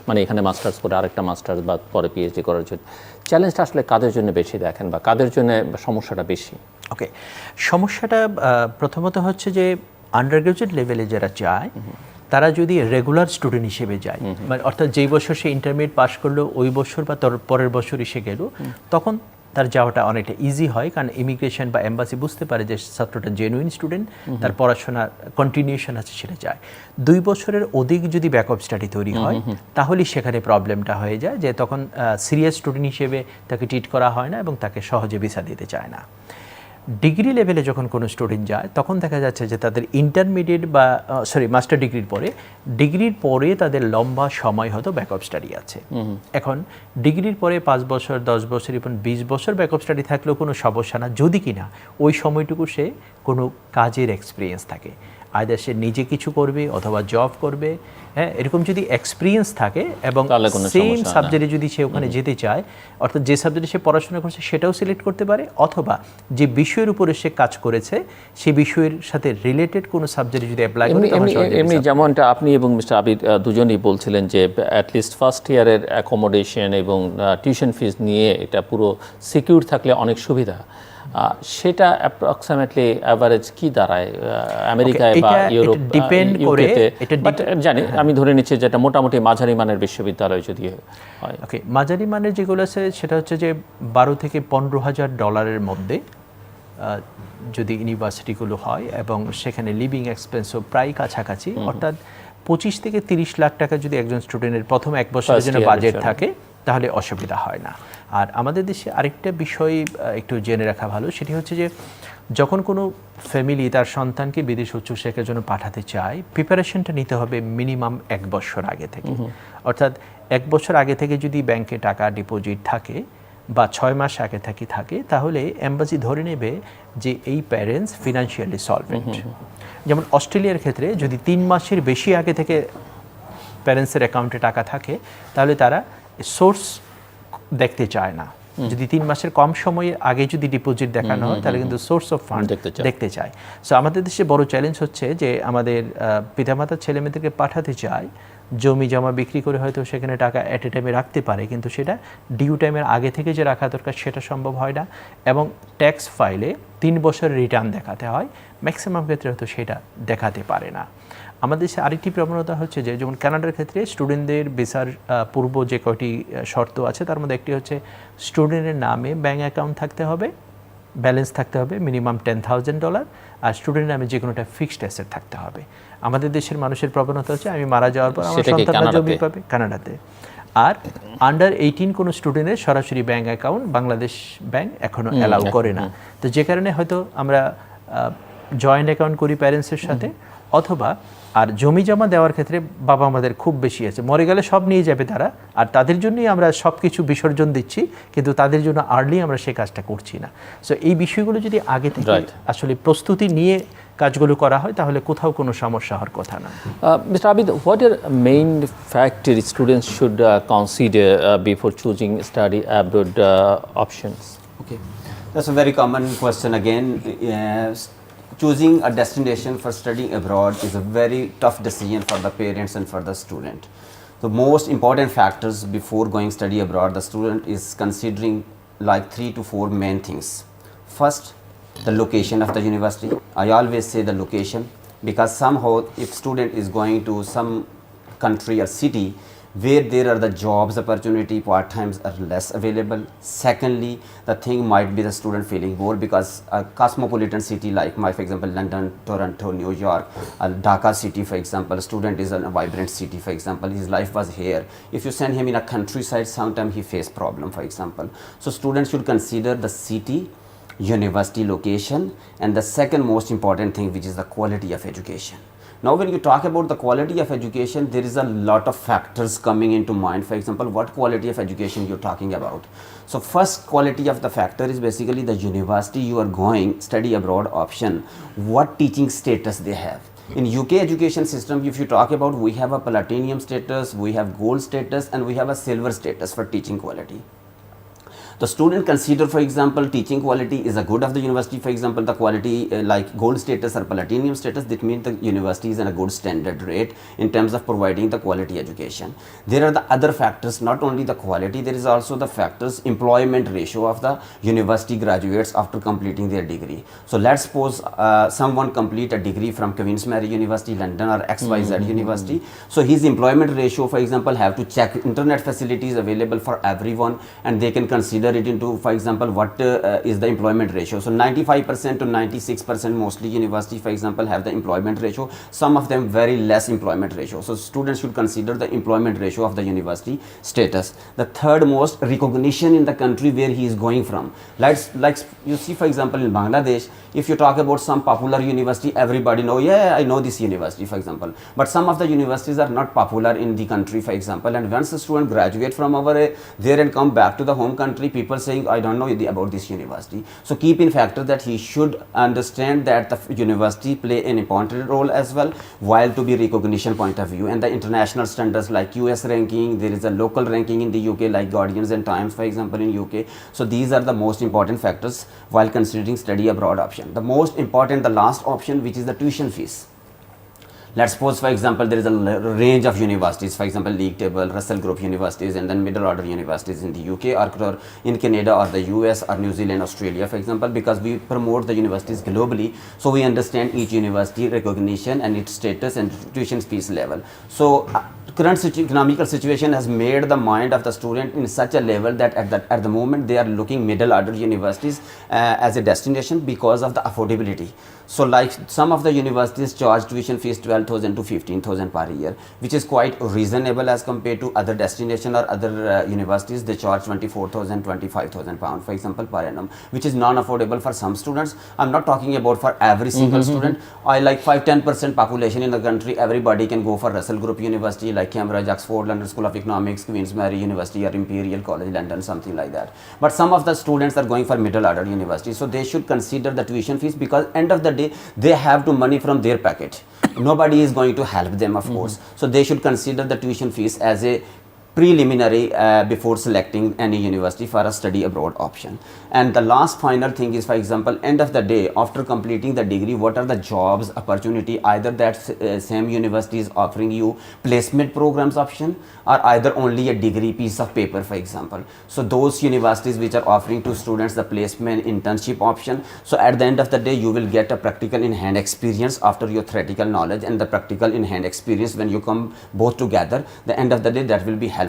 মানে এখানে মাস্টার্স করে আরেকটা মাস্টার্স বা পরে পিএইচডি করার জন্য। চ্যালেঞ্জটা আসলে কাদের জন্য বেশি দেখেন, বা কাদের জন্য সমস্যাটা বেশি? ওকে, সমস্যাটা প্রথমত হচ্ছে যে আন্ডারগ্রাজুয়েট লেভেলে যারা যায়, তারা যদি রেগুলার স্টুডেন্ট হিসেবে যায়, মানে অর্থাৎ যেই বছর সে ইন্টারমিডিয়েট পাস করলো, ওই বছর বা পরের বছর এসে গেল, তখন তার যাওয়াটা অনেকটা ইজি হয়, কারণ ইমিগ্রেশন বা এম্বাসি বুঝতে পারে যে ছাত্রটা জেনুইন স্টুডেন্ট, তার পড়াশোনার কন্টিনিউশন আছে, সেটা যায়। 2 বছরের অধিক যদি ব্যাকআপ স্টাডি তৈরি হয় তাহলে সেখানে প্রবলেমটা হয়ে যায় যে তখন সিরিয়াস স্টুডেন্ট হিসেবে তাকে ট্রিট করা হয় না এবং তাকে সহজে ভিসা দিতে চায় না। ডিগ্রি লেভেলে যখন কোনো স্টুডেন্ট যায় তখন দেখা যাচ্ছে যে তাদের ইন্টারমিডিয়েট বা মাস্টার ডিগ্রির পরে তাদের লম্বা সময় হয়তো ব্যাকআপ স্টাডি আছে। এখন ডিগ্রির পরে 5 বছর 10 বছর এবং 20 বছর ব্যাকআপ স্টাডি থাকলেও কোনো সমস্যা না, যদি কিনা ওই সময়টুকু সে কোনো কাজের এক্সপিরিয়েন্স থাকে, আইদার সে নিজে কিছু করবে অথবা জব করবে, হ্যাঁ, এরকম যদি এক্সপিরিয়েন্স থাকে এবং সেম সাবজেক্টে যদি সে ওখানে যেতে চায়, অর্থাৎ যে সাবজেক্টে সে পড়াশোনা করছে সেটাও সিলেক্ট করতে পারে, অথবা যে বিষয়ের উপরে সে কাজ করেছে সেই বিষয়ের সাথে রিলেটেড কোনো সাবজেক্টে যদি অ্যাপ্লাই করে। এমনি যেমনটা আপনি এবং মিস্টার আবিদ দুজনেই বলছিলেন যে অ্যাটলিস্ট ফার্স্ট ইয়ারের অ্যাকোমোডেশন এবং টিউশন ফিস নিয়ে এটা পুরো সিকিউর থাকলে অনেক সুবিধা, সেটা অ্যাপ্রক্সিমেটলি অ্যাভারেজ কি দাঁড়ায় আমেরিকায় বা ইউরোপ? ডিপেন্ড করে, জানি আমি ধরে নিচ্ছি যেটা মোটামুটি মাঝারি মানের বিশ্ববিদ্যালয় যদি হয়। ওকে, মাঝারি মানের যেগুলো আছে সেটা হচ্ছে যে $12,000 থেকে $15,000 মধ্যে যদি ইউনিভার্সিটিগুলো হয় এবং সেখানে লিভিং এক্সপেন্সও প্রায় কাছাকাছি, অর্থাৎ 25 থেকে 30 লাখ টাকা যদি একজন স্টুডেন্টের প্রথম 1 বছরের জন্য বাজেট থাকে তাহলে অসুবিধা হয় না। আর আমাদের দেশে আরেকটা বিষয় একটু জেনে রাখা ভালো, সেটি হচ্ছে যে যখন কোনো ফ্যামিলি তার সন্তানকে বিদেশ উচ্চশিক্ষার জন্য পাঠাতে চায়, প্রিপারেশনটা নিতে হবে মিনিমাম 1 বছর আগে থেকে। অর্থাৎ 1 বছর আগে থেকে যদি ব্যাংকে টাকা ডিপোজিট থাকে বা 6 মাস আগে থেকে থাকে, তাহলে এম্বাসি ধরে নেবে যে এই প্যারেন্টস ফিনান্সিয়ালি সলভেন্ট। যেমন অস্ট্রেলিয়ার ক্ষেত্রে যদি 3 মাসের বেশি আগে থেকে প্যারেন্টসের অ্যাকাউন্টে টাকা থাকে তাহলে তারা সোর্স দেখতে চায় না। যদি 3 মাসের কম সময়ের আগে যদি ডিপোজিট দেখানো হয় তাহলে কিন্তু সোর্স অফ ফান্ড দেখতে চায়। সো আমাদের দেশে বড় চ্যালেঞ্জ হচ্ছে যে আমাদের পিতামাতা ছেলেমেয়েদেরকে পাঠাতে চায়, জমি জমা বিক্রি করে হয়তো সেখানে টাকা অ্যাট এ টাইমে রাখতে পারে, কিন্তু সেটা ডিউ টাইমের আগে থেকে যে রাখা দরকার সেটা সম্ভব হয় না, এবং ট্যাক্স ফাইলে 3 বছরের রিটার্ন দেখাতে হয়, ম্যাক্সিমাম ক্ষেত্রে হয়তো সেটা দেখাতে পারে না। আমাদের দেশে আরেকটি প্রবণতা হচ্ছে যে যেমন কানাডার ক্ষেত্রে স্টুডেন্টদের ভিসার পূর্ব যে কয়টি শর্ত আছে তার মধ্যে একটি হচ্ছে স্টুডেন্টের নামে ব্যাঙ্ক অ্যাকাউন্ট থাকতে হবে, ব্যালেন্স থাকতে হবে মিনিমাম $10,000, আর স্টুডেন্টের নামে যে কোনো একটা ফিক্সড অ্যাসেট থাকতে হবে। আমাদের দেশের মানুষের প্রবণতা হচ্ছে আমি মারা যাওয়ার পর আমার সন্তানরা জমি পাবে কানাডাতে, আর আন্ডার 18 কোনো স্টুডেন্টের সরাসরি ব্যাঙ্ক অ্যাকাউন্ট বাংলাদেশ ব্যাংক এখনও অ্যালাউ করে না। তো যে কারণে হয়তো আমরা জয়েন্ট অ্যাকাউন্ট করি প্যারেন্টসের সাথে, অথবা আর জমি জমা দেওয়ার ক্ষেত্রে বাবা আমাদের খুব বেশি আছে, মরে গেলে সব নিয়ে যাবে তারা, আর তাদের জন্যই আমরা সব কিছু বিসর্জন দিচ্ছি, কিন্তু তাদের জন্য আর্লি আমরা সেই কাজটা করছি না। সো এই বিষয়গুলো যদি আগে থেকে আসলে প্রস্তুতি নিয়ে কাজগুলো করা হয় তাহলে কোথাও কোনো সমস্যা হওয়ার কথা না। Mr. Abid, what are main factors students should consider before choosing study abroad options? Okay, that's a very common question again. Choosing a destination for studying abroad is a very tough decision for the parents and for the student. The most important factors before going study abroad, the student is considering like 3 to 4 main things. First, the location of the university. I always say the location, because somehow if student is going to some country or city where there are the jobs opportunity, part times are less available. Secondly, the thing might be the student feeling bored, because a cosmopolitan city like for example London, Toronto, New York, Dhaka city for example, student is a vibrant city for example, his life was here. If you send him in a countryside, sometimes he face problem for example. So students should consider the city, university location, and the second most important thing, which is the quality of education. Now when you talk about the quality of education, there is a lot of factors coming into mind. For example, what quality of education you're talking about. So first quality of the factor is basically the university you are going study abroad option, what teaching status they have. In UK education system, if you talk about, we have a platinum status, we have gold status, and we have a silver status for teaching quality. The student consider, for example, teaching quality is a good of the university. For example, the quality like gold status or platinum status, that means the university is in a good standard rate in terms of providing the quality education. There are the other factors, not only the quality, there is also the factors employment ratio of the university graduates after completing their degree. So let's suppose someone complete a degree from Queen's Mary University, London, or XYZ University. So his employment ratio, for example, have to check internet facilities available for everyone, and they can consider consider it into, for example, what is the employment ratio. So 95% to 96% mostly university, for example, have the employment ratio. Some of them very less employment ratio. So students should consider the employment ratio of the university status. The third most, recognition in the country where he is going from. Like you see, for example, in Bangladesh, if you talk about some popular university, everybody know, yeah, I know this university, for example. But some of the universities are not popular in the country, for example, and once a student graduate from over there and come back to the home country, people saying, I don't know about this university. So keep in factor that he should understand that the university play an important role as well, while to be recognition point of view, and the international standards like US ranking, there is a local ranking in the UK like Guardians and Times, for example, in UK. So these are the most important factors while considering study abroad option. The most important, the last option, which is the tuition fees. Let's suppose, for example, there is a range of universities, for example, league table, Russell Group universities, and then middle order universities in the UK or in Canada or the US or New Zealand, Australia, for example, because we promote the universities globally. So we understand each university recognition and its status and tuition fees level. So current economical situation has made the mind of the student in such a level that at the moment they are looking middle order universities as a destination because of the affordability. So like some of the universities charge tuition fees 12,000 to 15,000 per year, which is quite reasonable as compared to other destination or other universities. They charge 24,000, 25,000 pounds, for example, per annum, which is non-affordable for some students. I'm not talking about for every single student. I like 5-10% population in the country, everybody can go for Russell Group University like Cambridge, Oxford, London School of Economics, Queen's Mary University or Imperial College London, something like that. But some of the students are going for middle order university, so they should consider the tuition fees, because end of the day they have to money from their pocket. Nobody is going to help them, of course. So they should consider the tuition fees as a preliminary before selecting any university for a study abroad option. And the last final thing is, for example, end of the day, after completing the degree, what are the jobs opportunity? Either that same university is offering you placement programs option, or either only a degree piece of paper, for example. So those universities which are offering to students the placement internship option, so at the end of the day you will get a practical in hand experience after your theoretical knowledge and the practical in hand experience. When you come both together, the end of the day that will be helpful.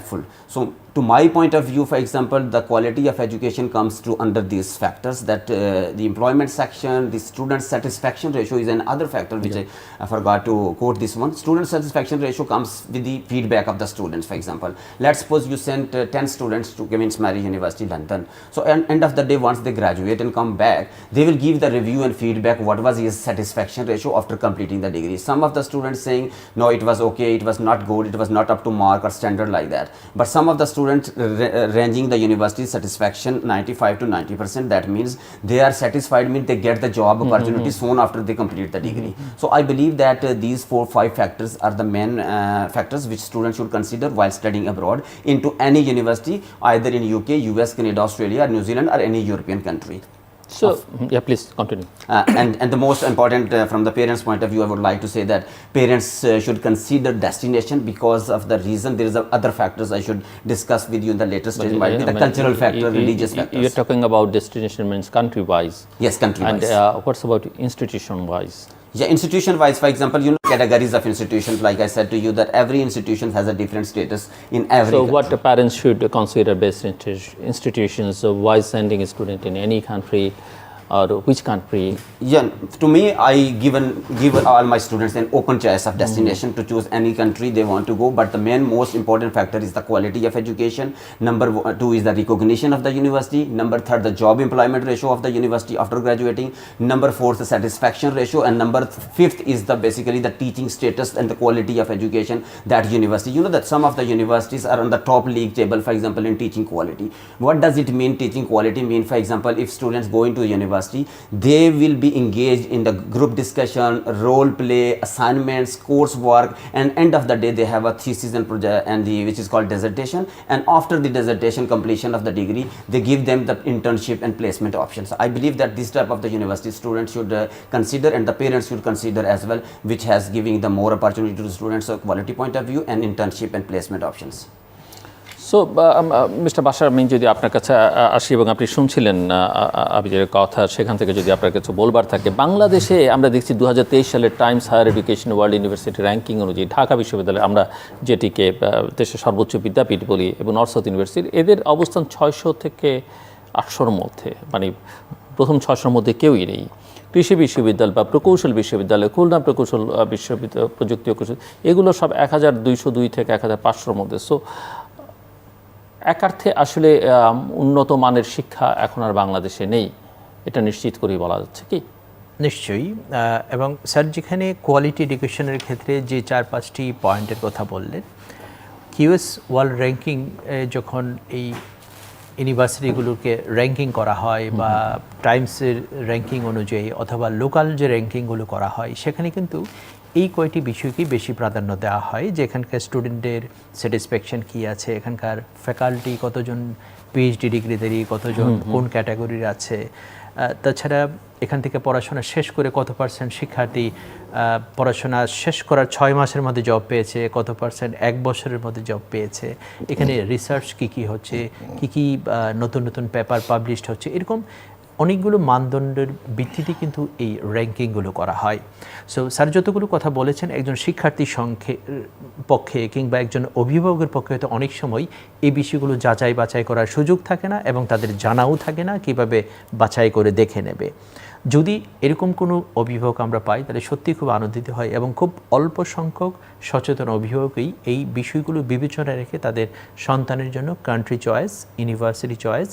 So to my point of view, for example, the quality of education comes to under these factors, that the employment section, the student satisfaction ratio is another factor which I forgot to quote this one. Student satisfaction ratio comes with the feedback of the students. For example, let's suppose you sent 10 students to Queen's Mary University London. So at end of the day, once they graduate and come back, they will give the review and feedback what was his satisfaction ratio after completing the degree. Some of the students saying, no, it was okay, it was not good, it was not up to mark or standard like that. But some of the students ranging the university satisfaction 95 to 90%, that means they are satisfied, means they get the job opportunity soon after they complete the degree. So I believe that these 4-5 factors are the main factors which students should consider while studying abroad into any university, either in UK, US, Canada, Australia, New Zealand, or any European country. So, yeah, please continue. And the most important from the parents' point of view, I would like to say that parents should consider destination, because of the reason there is other factors I should discuss with you in the later stage. Might be the cultural factor, religious factors. You're talking about destination means country-wise. Yes, country-wise. And what's about institution-wise? Yeah, institution-wise, for example, you know, categories of institutions. Like I said to you, that every institution has a different status in every. So, what the parents should consider best institutions? Why sending a student in any country, or which country? Yeah, to me, I give all my students an open choice of destination to choose any country they want to go. But the main most important factor is the quality of education. Number 2 is the recognition of the university. Number 3, the job employment ratio of the university after graduating. Number 4, the satisfaction ratio, and number 5 is the basically the teaching status and the quality of education that university. You know that some of the universities are on the top league table, for example, in teaching quality. What does it mean? Teaching quality mean, for example, if students go into the university, they will be engaged in the group discussion, role play, assignments, coursework, and end of the day they have a thesis and project, and which is called dissertation. And after the dissertation completion of the degree, they give them the internship and placement options. I believe that this type of the university students should consider, and the parents should consider as well, which has giving the more opportunity to the students, so quality point of view and internship and placement options. So mister Bashar, আমি যদি আপনার কাছে আসি এবং আপনি শুনছিলেন আবিদের কথা, সেখান থেকে যদি আপনার কাছে বলবার থাকে, বাংলাদেশে আমরা দেখছি 2023 সালের Times Higher Education World University ranking অনুযায়ী ঢাকা বিশ্ববিদ্যালয়, আমরা যেটিকে দেশের সর্বোচ্চ বিদ্যাপীঠ বলি, এবং নর্থ সাউথ ইউনিভার্সিটি, এদের অবস্থান 600 থেকে 800-র মধ্যে, মানে প্রথম 600-র মধ্যে কেউই নেই। কৃষি বিশ্ববিদ্যালয় বা প্রকৌশল বিশ্ববিদ্যালয়, খুলনা প্রকৌশল বিশ্ববিদ্যালয়, প্রযুক্তি ও কৌশল, এগুলো সব 1202 থেকে 1500-র মধ্যে। সো একার্থে আসলে উন্নত মানের শিক্ষা এখন আর বাংলাদেশে নেই, এটা নিশ্চিত করেই বলা যাচ্ছে কি? নিশ্চয়ই। এবং স্যার যেখানে কোয়ালিটি এডুকেশনের ক্ষেত্রে যে 4-5টি পয়েন্টের কথা বললেন, কিউএস ওয়ার্ল্ড র্যাঙ্কিং যখন এই ইউনিভার্সিটিগুলোকে র্যাঙ্কিং করা হয় বা টাইমসের র্যাঙ্কিং অনুযায়ী অথবা লোকাল যে র্যাঙ্কিংগুলো করা হয়, সেখানে কিন্তু এই কয়টি বিষয়কেই বেশি প্রাধান্য দেওয়া হয়, যে এখানকার স্টুডেন্টদের স্যাটিসফ্যাকশন কী আছে, এখানকার ফ্যাকাল্টি কতজন পিএইচডি ডিগ্রিধারী, কতজন কোন ক্যাটাগরির আছে, তাছাড়া এখান থেকে পড়াশোনা শেষ করে কত পার্সেন্ট শিক্ষার্থী পড়াশোনা শেষ করার 6 মাসের মধ্যে জব পেয়েছে, কত পার্সেন্ট 1 বছরের মধ্যে জব পেয়েছে, এখানে রিসার্চ কী হচ্ছে, কী নতুন নতুন পেপার পাবলিশড হচ্ছে, এরকম অনেকগুলো মানদণ্ডের ভিত্তিতে কিন্তু এই র্যাঙ্কিংগুলো করা হয়। সো স্যার যতগুলো কথা বলেছেন, একজন শিক্ষার্থীর পক্ষে কিংবা একজন অভিভাবকের পক্ষে হয়তো অনেক সময় এই বিষয়গুলো যাচাই বাছাই করার সুযোগ থাকে না এবং তাদের জানাও থাকে না কীভাবে বাছাই করে দেখে নেবে। যদি এরকম কোনো অভিভাবক আমরা পাই, তাহলে সত্যি খুব আনন্দিত হয় এবং খুব অল্প সংখ্যক সচেতন অভিভাবকই এই বিষয়গুলো বিবেচনায় রেখে তাদের সন্তানের জন্য country choice, university choice,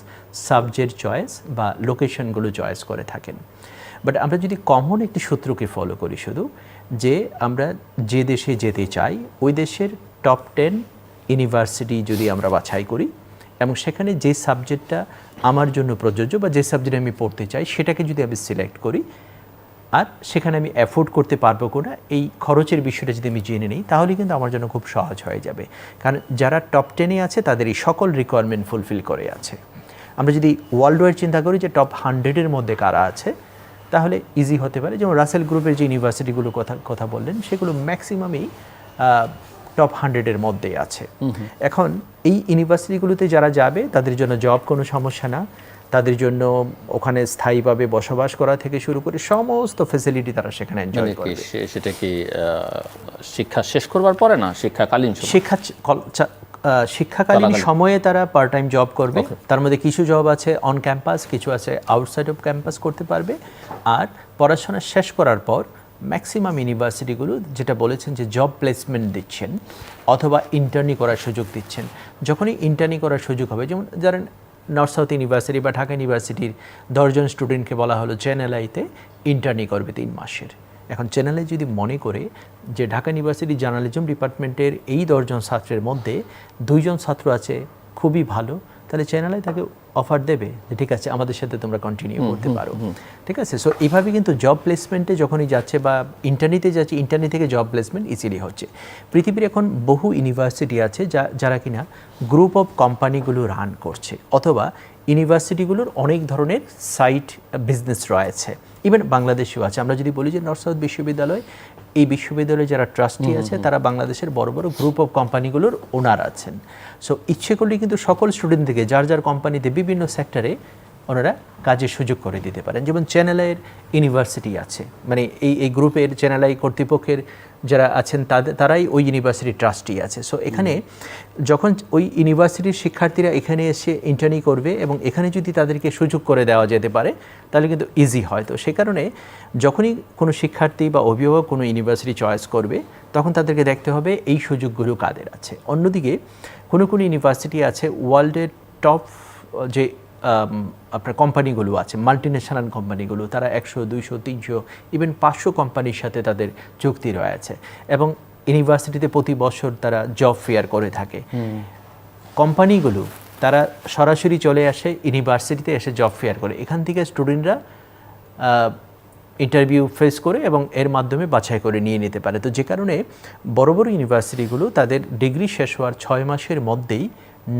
subject choice বা লোকেশনগুলো চয়েস করে থাকেন। বাট আমরা যদি কমন একটি সূত্রকে ফলো করি, শুধু যে আমরা যে দেশে যেতে চাই ওই দেশের টপ 10 ইউনিভার্সিটি যদি আমরা বাছাই করি এবং সেখানে যে সাবজেক্টটা আমার জন্য প্রযোজ্য বা যে সাবজেক্ট আমি পড়তে চাই সেটাকে যদি আমি সিলেক্ট করি, আর সেখানে আমি অ্যাফোর্ড করতে পারবো কিনা এই খরচের বিষয়টা যদি আমি জেনে নিই, তাহলে কিন্তু আমার জন্য খুব সহজ হয়ে যাবে। কারণ যারা টপ 10-এ আছে তাদের এই সকল রিকোয়ারমেন্ট ফুলফিল করে আছে। আমরা যদি ওয়ার্ল্ড ওয়াইড চিন্তা করি যে টপ 100-এর মধ্যে কারা আছে, তাহলে ইজি হতে পারে। যেমন রাসেল গ্রুপের যে ইউনিভার্সিটিগুলো কথা বললেন, সেগুলো ম্যাক্সিমামই টপ 100-এর মধ্যেই আছে। এখন এই ইউনিভার্সিটিগুলোতে যারা যাবে তাদের জন্য জব কোনো সমস্যা না, তাদের জন্য ওখানে স্থায়ীভাবে বসবাস করা থেকে শুরু করে সমস্ত ফ্যাসিলিটি তারা সেখানে এনজয় করবে। সেটা কি শিক্ষা শেষ করবার পরে না, শিক্ষাকালীন সময়ে তারা পার্ট টাইম জব করবে। তার মধ্যে কিছু জব আছে অন ক্যাম্পাস, কিছু আছে আউটসাইড অফ ক্যাম্পাস করতে পারবে। আর পড়াশোনা শেষ করার পর ম্যাক্সিমাম ইউনিভার্সিটিগুলো যেটা বলেছেন যে জব প্লেসমেন্ট দিচ্ছেন অথবা ইন্টার্নি করার সুযোগ দিচ্ছেন। যখনই ইন্টার্নি করার সুযোগ হবে, যেমন যারা নর্থ সাউথ ইউনিভার্সিটি বা ঢাকা ইউনিভার্সিটির 10 জন স্টুডেন্টকে বলা হলো জেএনএলআইতে ইন্টার্নি করবে 3 মাসের। এখন জেএনএলআই যদি মনে করে যে ঢাকা ইউনিভার্সিটি জার্নালিজম ডিপার্টমেন্টের এই 10 জন ছাত্রের মধ্যে 2 জন ছাত্র আছে খুবই ভালো, তাহলে জেএনএলআই তাকে অফার দেবে যে ঠিক আছে আমাদের সাথে তোমরা কন্টিনিউ করতে পারো। ঠিক আছে, সো এইভাবে কিন্তু জব প্লেসমেন্টে যখনই যাচ্ছে বা ইন্টার্নিতে যাচ্ছে, ইন্টার্নি থেকে জব প্লেসমেন্ট ইজিলি হচ্ছে। পৃথিবীর এখন বহু ইউনিভার্সিটি আছে যারা কিনা গ্রুপ অফ কোম্পানিগুলো রান করছে, অথবা ইউনিভার্সিটিগুলোর অনেক ধরনের সাইট বিজনেস রয়েছে। ইভেন বাংলাদেশেও আছে। আমরা যদি বলি যে নর্থ সাউথ বিশ্ববিদ্যালয়, এই বিশ্ববিদ্যালয়ে যারা ট্রাস্টি আছে তারা বাংলাদেশের বড় বড় গ্রুপ অফ কোম্পানিগুলোর ওনার আছেন। সো ইচ্ছে করলে কিন্তু সকল স্টুডেন্ট থেকে যার যার কোম্পানিতে বিভিন্ন সেক্টরে ওনারা কাজের সুযোগ করে দিতে পারেন। যেমন চ্যানেলের ইউনিভার্সিটি আছে, মানে এই গ্রুপের চ্যানেলাই কর্তৃপক্ষের যারা আছেন তারাই ওই ইউনিভার্সিটির ট্রাস্টি আছে। সো এখানে যখন ওই ইউনিভার্সিটির শিক্ষার্থীরা এখানে এসে ইন্টার্নি করবে এবং এখানে যদি তাদেরকে সুযোগ করে দেওয়া যেতে পারে তাহলে কিন্তু ইজি হয়। তো সে কারণে যখনই কোনো শিক্ষার্থী বা অভিভাবক কোনো ইউনিভার্সিটি চয়েস করবে তখন তাদেরকে দেখতে হবে এই সুযোগগুলো কাদের আছে। অন্যদিকে কোনো ইউনিভার্সিটি আছে ওয়ার্ল্ডের টপ যে আপনার কোম্পানিগুলো আছে, মাল্টিন্যাশনাল কোম্পানিগুলো, তারা 100, 200, 300 ইভেন 500 কোম্পানির সাথে তাদের চুক্তি রয়েছে এবং ইউনিভার্সিটিতে প্রতি বছর তারা জব ফেয়ার করে থাকে। কোম্পানিগুলো তারা সরাসরি চলে আসে ইউনিভার্সিটিতে এসে জব ফেয়ার করে, এখান থেকে স্টুডেন্টরা ইন্টারভিউ ফেস করে এবং এর মাধ্যমে বাছাই করে নিয়ে নিতে পারে। তো যে কারণে বড় বড় ইউনিভার্সিটিগুলো তাদের ডিগ্রি শেষ হওয়ার 6 মাসের মধ্যেই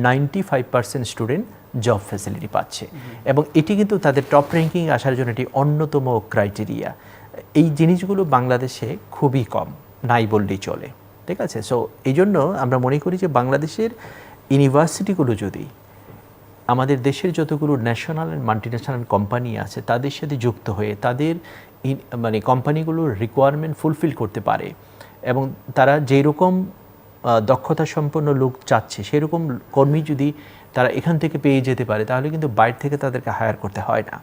95% স্টুডেন্ট জব ফ্যাসিলিটি পাচ্ছে এবং এটি কিন্তু তাদের টপ র্যাঙ্কিং আসার জন্য একটি অন্যতম ক্রাইটেরিয়া। এই জিনিসগুলো বাংলাদেশে খুবই কম, নাই বললেই চলে। ঠিক আছে, সো এই জন্য আমরা মনে করি যে বাংলাদেশের ইউনিভার্সিটিগুলো যদি আমাদের দেশের যতগুলো ন্যাশনাল অ্যান্ড মাল্টিন্যাশনাল কোম্পানি আছে তাদের সাথে যুক্ত হয়ে তাদের মানে কোম্পানিগুলোর রিকোয়ারমেন্ট ফুলফিল করতে পারে এবং তারা যেই রকম দক্ষতা সম্পন্ন লোক চাচ্ছে সেরকম কর্মী যদি তারা এখান থেকে পেয়ে যেতে পারে তাহলে কিন্তু বাইরে থেকে তাদেরকে হায়ার করতে হয় না।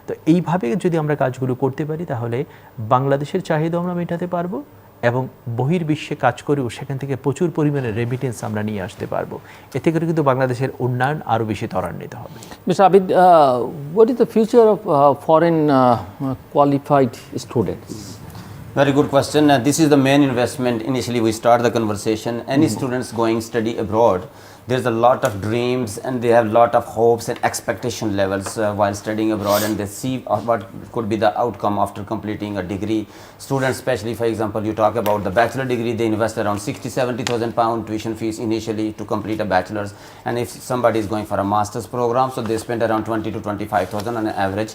তো এইভাবে যদি আমরা কাজগুলো করতে পারি তাহলে বাংলাদেশের চাহিদা আমরা মেটাতে পারবো এবং বহির্বিশ্বে কাজ করেও সেখান থেকে প্রচুর পরিমাণে রেমিটেন্স আমরা নিয়ে আসতে পারবো। এতে করে কিন্তু বাংলাদেশের উন্নয়ন আরও বেশি ত্বরান্বিত হবে। Mr. Abid, what is the future of foreign qualified students? Very good question. This is the main investment. Initially, we start the conversation. Any students going study abroad, there's a lot of dreams and they have a lot of hopes and expectation levels while studying abroad, and they see what could be the outcome after completing a degree. Students, especially for example, you talk about the bachelor degree, they invest around 60,000-70,000 pound tuition fees initially to complete a bachelor's, and if somebody is going for a master's program, so they spend around 20 to 25,000 on an average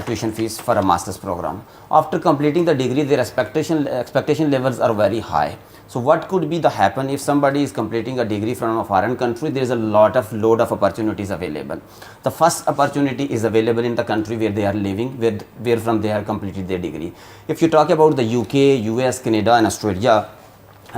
tuition fees for a master's program. After completing the degree, their expectation levels are very high. So what could be the happen if somebody is completing a degree from a foreign country? There is a load of opportunities available. The first opportunity is available in the country where they are living, where from they have completed their degree. If you talk about the UK, US, Canada and Australia,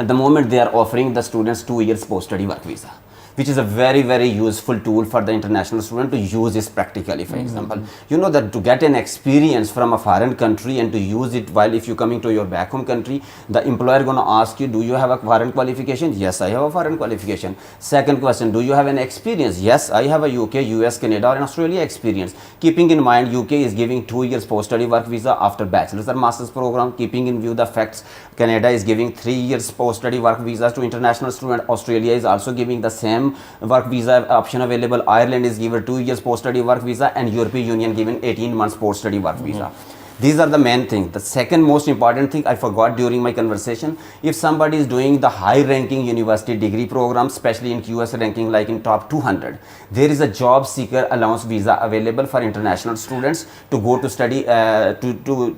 at the moment they are offering the students 2 years post-study work visa, which is a very, very useful tool for the international student to use this practically. For example, you know that to get an experience from a foreign country and to use it while if you coming to your back home country, the employer gonna ask you, do you have a foreign qualification? Yes, I have a foreign qualification. Second question, do you have an experience? Yes, I have a UK, US, Canada and Australia experience. Keeping in mind UK is giving 2 years post-study work visa after bachelor's or master's program. Keeping in view the facts, Canada is giving 3 years post-study work visas to international students. Australia is also giving the same work visa option available. Ireland is given 2 years post-study work visa and European Union given 18 months post-study work visa. These are the main things. The second most important thing I forgot during my conversation, if somebody is doing the high ranking university degree program, especially in QS ranking like in top 200, there is a job seeker allowance visa available for international students to go to study,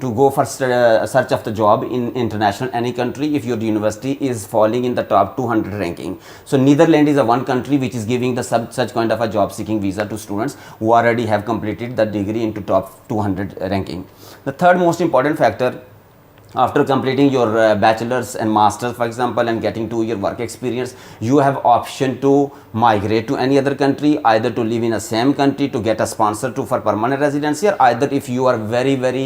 to go for search of the job in international any country if your university is falling in the top 200 ranking. So Netherlands is a one country which is giving the such kind of a job seeking visa to students who already have completed the degree into top 200 ranking. The third most important factor, after completing your bachelor's and master's for example and getting 2-year work experience, you have option to migrate to any other country, either to live in the same country to get a sponsor to for permanent residency, or either if you are very, very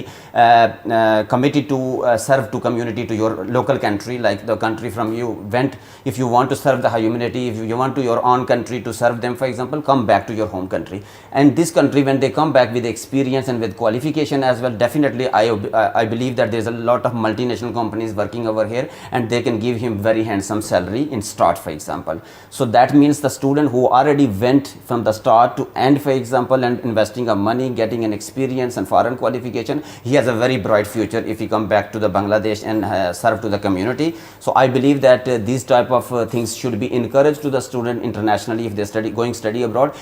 committed to serve to community to your local country, like the country from you went, if you want to serve the humanity, if you want to your own country to serve them for example, come back to your home country. And this country, when they come back with experience and with qualification as well, definitely I believe that there is a lot of multinational companies working over here and they can give him very handsome salary in start for example. So that means the student who already went from the start to end for example and investing of money, getting an experience and foreign qualification, he has a very bright future if he come back to the Bangladesh and serve to the community. So I believe that these type of things should be encouraged to the student internationally if they study abroad.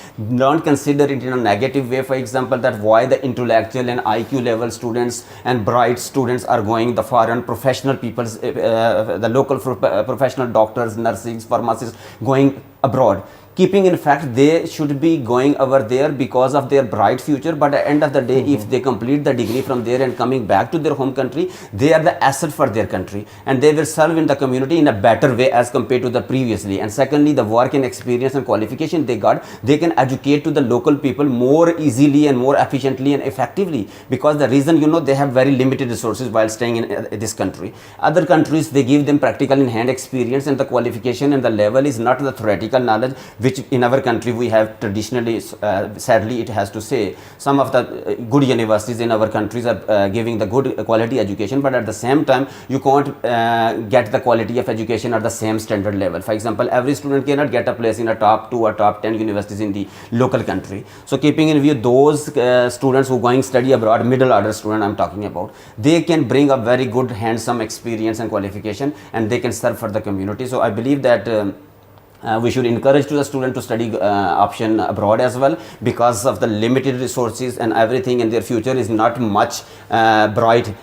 Don't consider it in a negative way, for example, that why the intellectual and IQ level students and bright students are going the foreign professional peoples, the local professional doctors, nurses, pharmacists going abroad. Keeping in fact they should be going over there because of their bright future, but at the end of the day if they complete the degree from there and coming back to their home country, they are the asset for their country and they will serve in the community in a better way as compared to the previously. And secondly, the work and experience and qualification they got, they can educate to the local people more easily and more efficiently and effectively, because the reason, you know, they have very limited resources while staying in this country. Other countries, they give them practical in hand experience and the qualification and the level is not the theoretical knowledge which in our country we have traditionally, sadly it has to say, some of the good universities in our countries are giving the good quality education, but at the same time you can't get the quality of education at the same standard level. For example, every student cannot get a place in a top 2 or top 10 universities in the local country. So keeping in view those students who going study abroad, middle order student I'm talking about, they can bring a very good handsome experience and qualification and they can serve for the community. So I believe that We should encourage to the student to study option abroad as well, because of the limited resources and everything, and their future is not much bright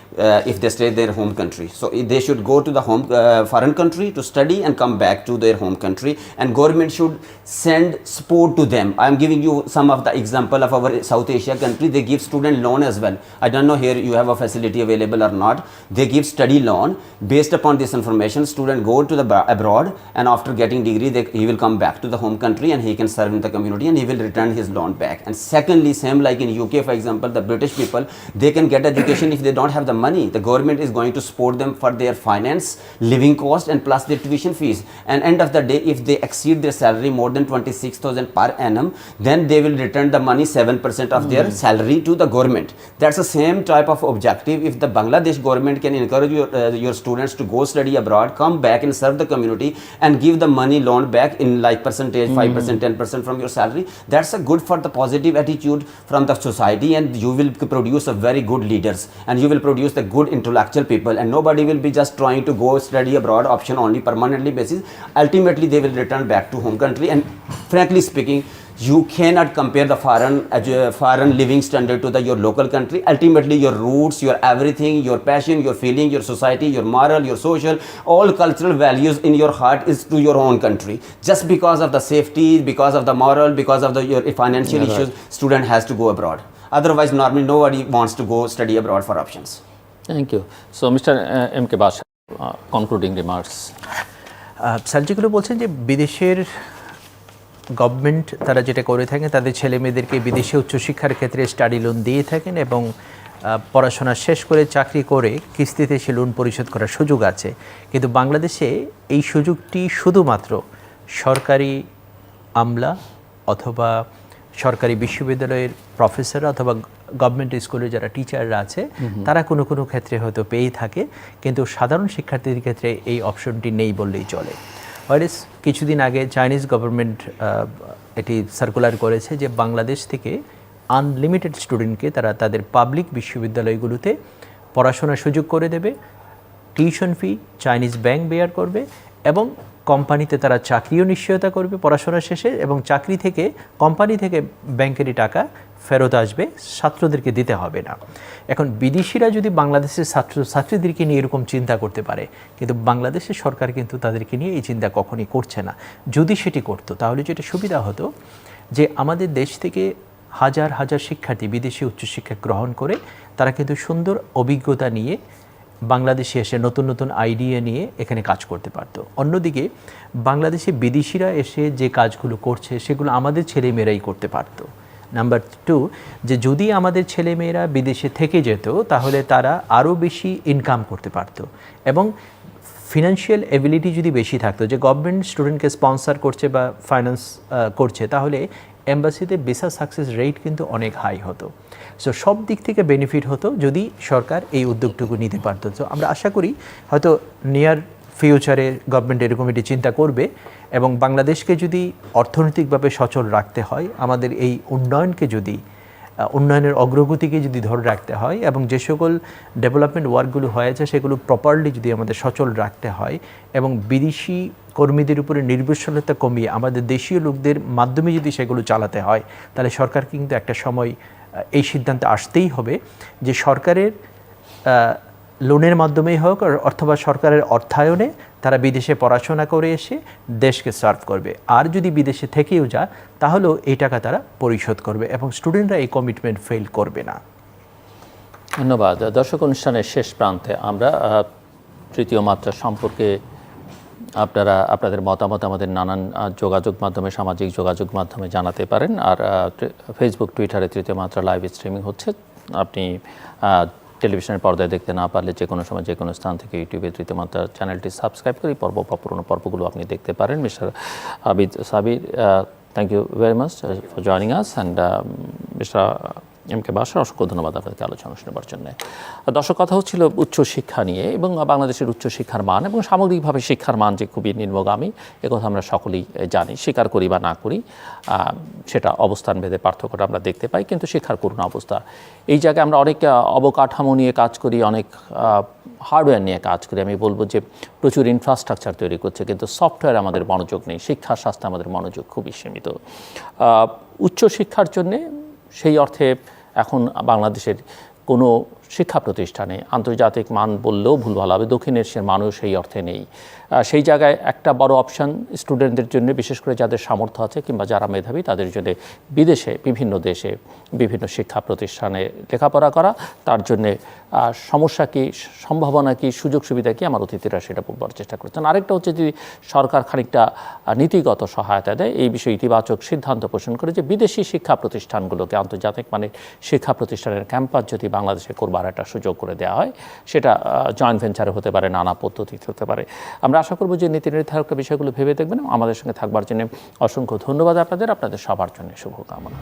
if they stay their home country. So they should go to the home foreign country to study and come back to their home country, and government should send support to them. I am giving you some of the example of our South Asia country. They give student loan as well. I don't know here you have a facility available or not. They give study loan. Based upon this information, student go to the abroad, and after getting degree he will come back to the home country and he can serve in the community, and he will return his loan back. And secondly, same like in UK, for example, the British people, they can get education if they don't have the money. The government is going to support them for their finance, living cost, and plus their tuition fees. And end of the day, if they exceed their salary more than 26,000 per annum, then they will return the money 7% of their salary to the government. That's the same type of objective. If the Bangladesh government can encourage your students to go study abroad, come back and serve the community, and give the money loan back in like percentage, 5%, 10% from your salary, that's a good for the positive attitude from the society, and you will produce a very good leaders, and you will produce the good intellectual people, and nobody will be just trying to go study abroad option only permanently basis. Ultimately they will return back to home country. And frankly speaking, you cannot compare the foreign living standard to your local country. Ultimately your roots, your everything, your passion, your feeling, your society, your moral, your social, all cultural values in your heart is to your own country. Just because of the safety, because of the moral, because of your financial issues, student has to go abroad. Otherwise normally nobody wants to go study abroad for options. Thank you. So Mr. M.K. Bashar, concluding remarks. Sir যেগুলো বলছেন যে বিদেশের গভর্নমেন্ট তারা যেটা করে থাকেন, তাদের ছেলে মেয়েদেরকে বিদেশে উচ্চশিক্ষার ক্ষেত্রে স্টাডি লোন দিয়ে থাকেন, এবং পড়াশোনা শেষ করে চাকরি করে কিস্তিতে সে লোন পরিশোধ করার সুযোগ আছে। কিন্তু বাংলাদেশে এই সুযোগটি শুধুমাত্র সরকারি আমলা অথবা সরকারি বিশ্ববিদ্যালয়ের প্রফেসররা অথবা গভর্নমেন্ট স্কুলের যারা টিচাররা আছে তারা কোনো কোনো ক্ষেত্রে হয়তো পেয়েই থাকে, কিন্তু সাধারণ শিক্ষার্থীদের ক্ষেত্রে এই অপশনটি নেই বললেই চলে। ওয়াইস কিছুদিন আগে চাইনিজ গভর্নমেন্ট এটি সার্কুলার করেছে যে বাংলাদেশ থেকে আনলিমিটেড স্টুডেন্টকে তারা তাদের পাবলিক বিশ্ববিদ্যালয়গুলোতে পড়াশোনার সুযোগ করে দেবে, tuition fee Chinese bank bear করবে, এবং কোম্পানিতে তারা চাকরিও নিশ্চয়তা করবে পড়াশোনা শেষে, এবং চাকরি থেকে কোম্পানি থেকে ব্যাংকেরই টাকা ফেরত আসবে, ছাত্রদেরকে দিতে হবে না। এখন বিদেশিরা যদি বাংলাদেশের ছাত্রছাত্রীদেরকে নিয়ে এরকম চিন্তা করতে পারে, কিন্তু বাংলাদেশের সরকার কিন্তু তাদেরকে নিয়ে এই চিন্তা কখনই করছে না। যদি সেটি করতো তাহলে যেটা সুবিধা হতো যে আমাদের দেশ থেকে হাজার হাজার শিক্ষার্থী বিদেশি উচ্চশিক্ষা গ্রহণ করে তারা কিন্তু সুন্দর অভিজ্ঞতা নিয়ে বাংলাদেশে এসে নতুন নতুন আইডিয়া নিয়ে এখানে কাজ করতে পারতো। অন্যদিকে বাংলাদেশে বিদেশিরা এসে যে কাজগুলো করছে সেগুলো আমাদের ছেলেমেয়েরাই করতে পারতো। নাম্বার 2, যে যদি আমাদের ছেলেমেয়েরা বিদেশে থেকে যেত তাহলে তারা আরও বেশি ইনকাম করতে পারতো, এবং ফিনান্সিয়াল এবিলিটি যদি বেশি থাকতো, যে গভর্নমেন্ট স্টুডেন্টকে স্পন্সর করছে বা ফাইন্যান্স করছে, তাহলে এম্বাসিতে ভিসা সাকসেস রেট কিন্তু অনেক হাই হতো। সো সব দিক থেকে বেনিফিট হতো যদি সরকার এই উদ্যোগটুকু নিতে পারতো। তো আমরা আশা করি হয়তো নিয়ার ফিউচারে গভর্নমেন্ট এরকম একটি চিন্তা করবে, এবং বাংলাদেশকে যদি অর্থনৈতিকভাবে সচল রাখতে হয়, আমাদের এই উন্নয়নের অগ্রগতিকে যদি ধরে রাখতে হয়, এবং যে সকল ডেভেলপমেন্ট ওয়ার্কগুলো হয়েছে সেগুলো প্রপারলি যদি আমাদের সচল রাখতে হয়, এবং বিদেশি কর্মীদের উপরে নির্ভরশীলতা কমিয়ে আমাদের দেশীয় লোকদের মাধ্যমে যদি সেগুলো চালাতে হয়, তাহলে সরকার কিন্তু একটা সময় এই সিদ্ধান্তে আসতেই হবে যে সরকারের লোনের মাধ্যমেই হোক অথবা সরকারের অর্থায়নে তারা বিদেশে পড়াশোনা করে এসে দেশকে সার্ভ করবে, আর যদি বিদেশে থেকেও যায় তাহলেও এই টাকা তারা পরিশোধ করবে, এবং স্টুডেন্টরা এই কমিটমেন্ট ফেল করবে না। ধন্যবাদ। দর্শক, অনুষ্ঠানের শেষ প্রান্তে আমরা তৃতীয় মাত্রা সম্পর্কে আপনাদের মতামত আমাদের নানান যোগাযোগ মাধ্যমে, সামাজিক যোগাযোগ মাধ্যমে জানাতে পারেন। আর ফেসবুক, টুইটারে তৃতীয় মাত্রা লাইভ স্ট্রিমিং হচ্ছে। আপনি টেলিভিশনের পর্দায় দেখতে না পারলে যে কোনো সময় যে কোনো স্থান থেকে ইউটিউবে তৃতীয় মাত্রা চ্যানেলটি সাবস্ক্রাইব করে পর্ব বা পুরোনো পর্বগুলো আপনি দেখতে পারেন। Mister Abid, Sabir, thank you very much for joining us, and Mr. M K Bashar, অসংখ্য ধন্যবাদ আপনাদেরকে আলোচনা শোনাবার জন্য। দর্শক, কথা হচ্ছিল উচ্চশিক্ষা নিয়ে এবং বাংলাদেশের উচ্চশিক্ষার মান এবং সামগ্রিকভাবে শিক্ষার মান যে খুবই নিম্নগামী, একথা আমরা সকলেই জানি, স্বীকার করি বা না করি, সেটা অবস্থান ভেদে পার্থক্যটা আমরা দেখতে পাই। কিন্তু শিক্ষার করুণ অবস্থা, এই জায়গায় আমরা অনেক অবকাঠামো নিয়ে কাজ করি, অনেক হার্ডওয়্যার নিয়ে কাজ করি। আমি বলবো যে প্রচুর ইনফ্রাস্ট্রাকচার তৈরি করছে, কিন্তু সফটওয়্যার আমাদের মনোযোগ নেই, শিক্ষা স্বাস্থ্যে আমাদের মনোযোগ খুবই সীমিত। উচ্চশিক্ষার জন্যে সেই অর্থে এখন বাংলাদেশের কোনো শিক্ষা প্রতিষ্ঠানে আন্তর্জাতিক মান বললেও ভুল ভালো হবে, দক্ষিণ এশিয়ার মানুষ সেই অর্থে নেই। সেই জায়গায় একটা বড় অপশান স্টুডেন্টদের জন্য, বিশেষ করে যাদের সামর্থ্য আছে কিংবা যারা মেধাবী, তাদের জন্য বিদেশে বিভিন্ন দেশে বিভিন্ন শিক্ষা প্রতিষ্ঠানে লেখাপড়া করা। তার জন্যে সমস্যা কী, সম্ভাবনা কী, সুযোগ সুবিধা কী, আমার অতিথিরা সেটা বলবার চেষ্টা করছেন। আরেকটা হচ্ছে যদি সরকার খানিকটা নীতিগত সহায়তা দেয়, এই বিষয়ে ইতিবাচক সিদ্ধান্ত পোষণ করে যে বিদেশি শিক্ষা প্রতিষ্ঠানগুলোকে আন্তর্জাতিক মানের শিক্ষা প্রতিষ্ঠানের ক্যাম্পাস যদি বাংলাদেশে করবার একটা সুযোগ করে দেওয়া হয়, সেটা জয়েন্ট ভেঞ্চারে হতে পারে, নানা পদ্ধতিতে হতে পারে। আমরা আশা করব যে নীতি নির্ধারক বিষয়গুলো ভেবে দেখবেন। আমাদের সঙ্গে থাকবার জন্য অসংখ্য ধন্যবাদ আপনাদের সবার জন্য শুভকামনা।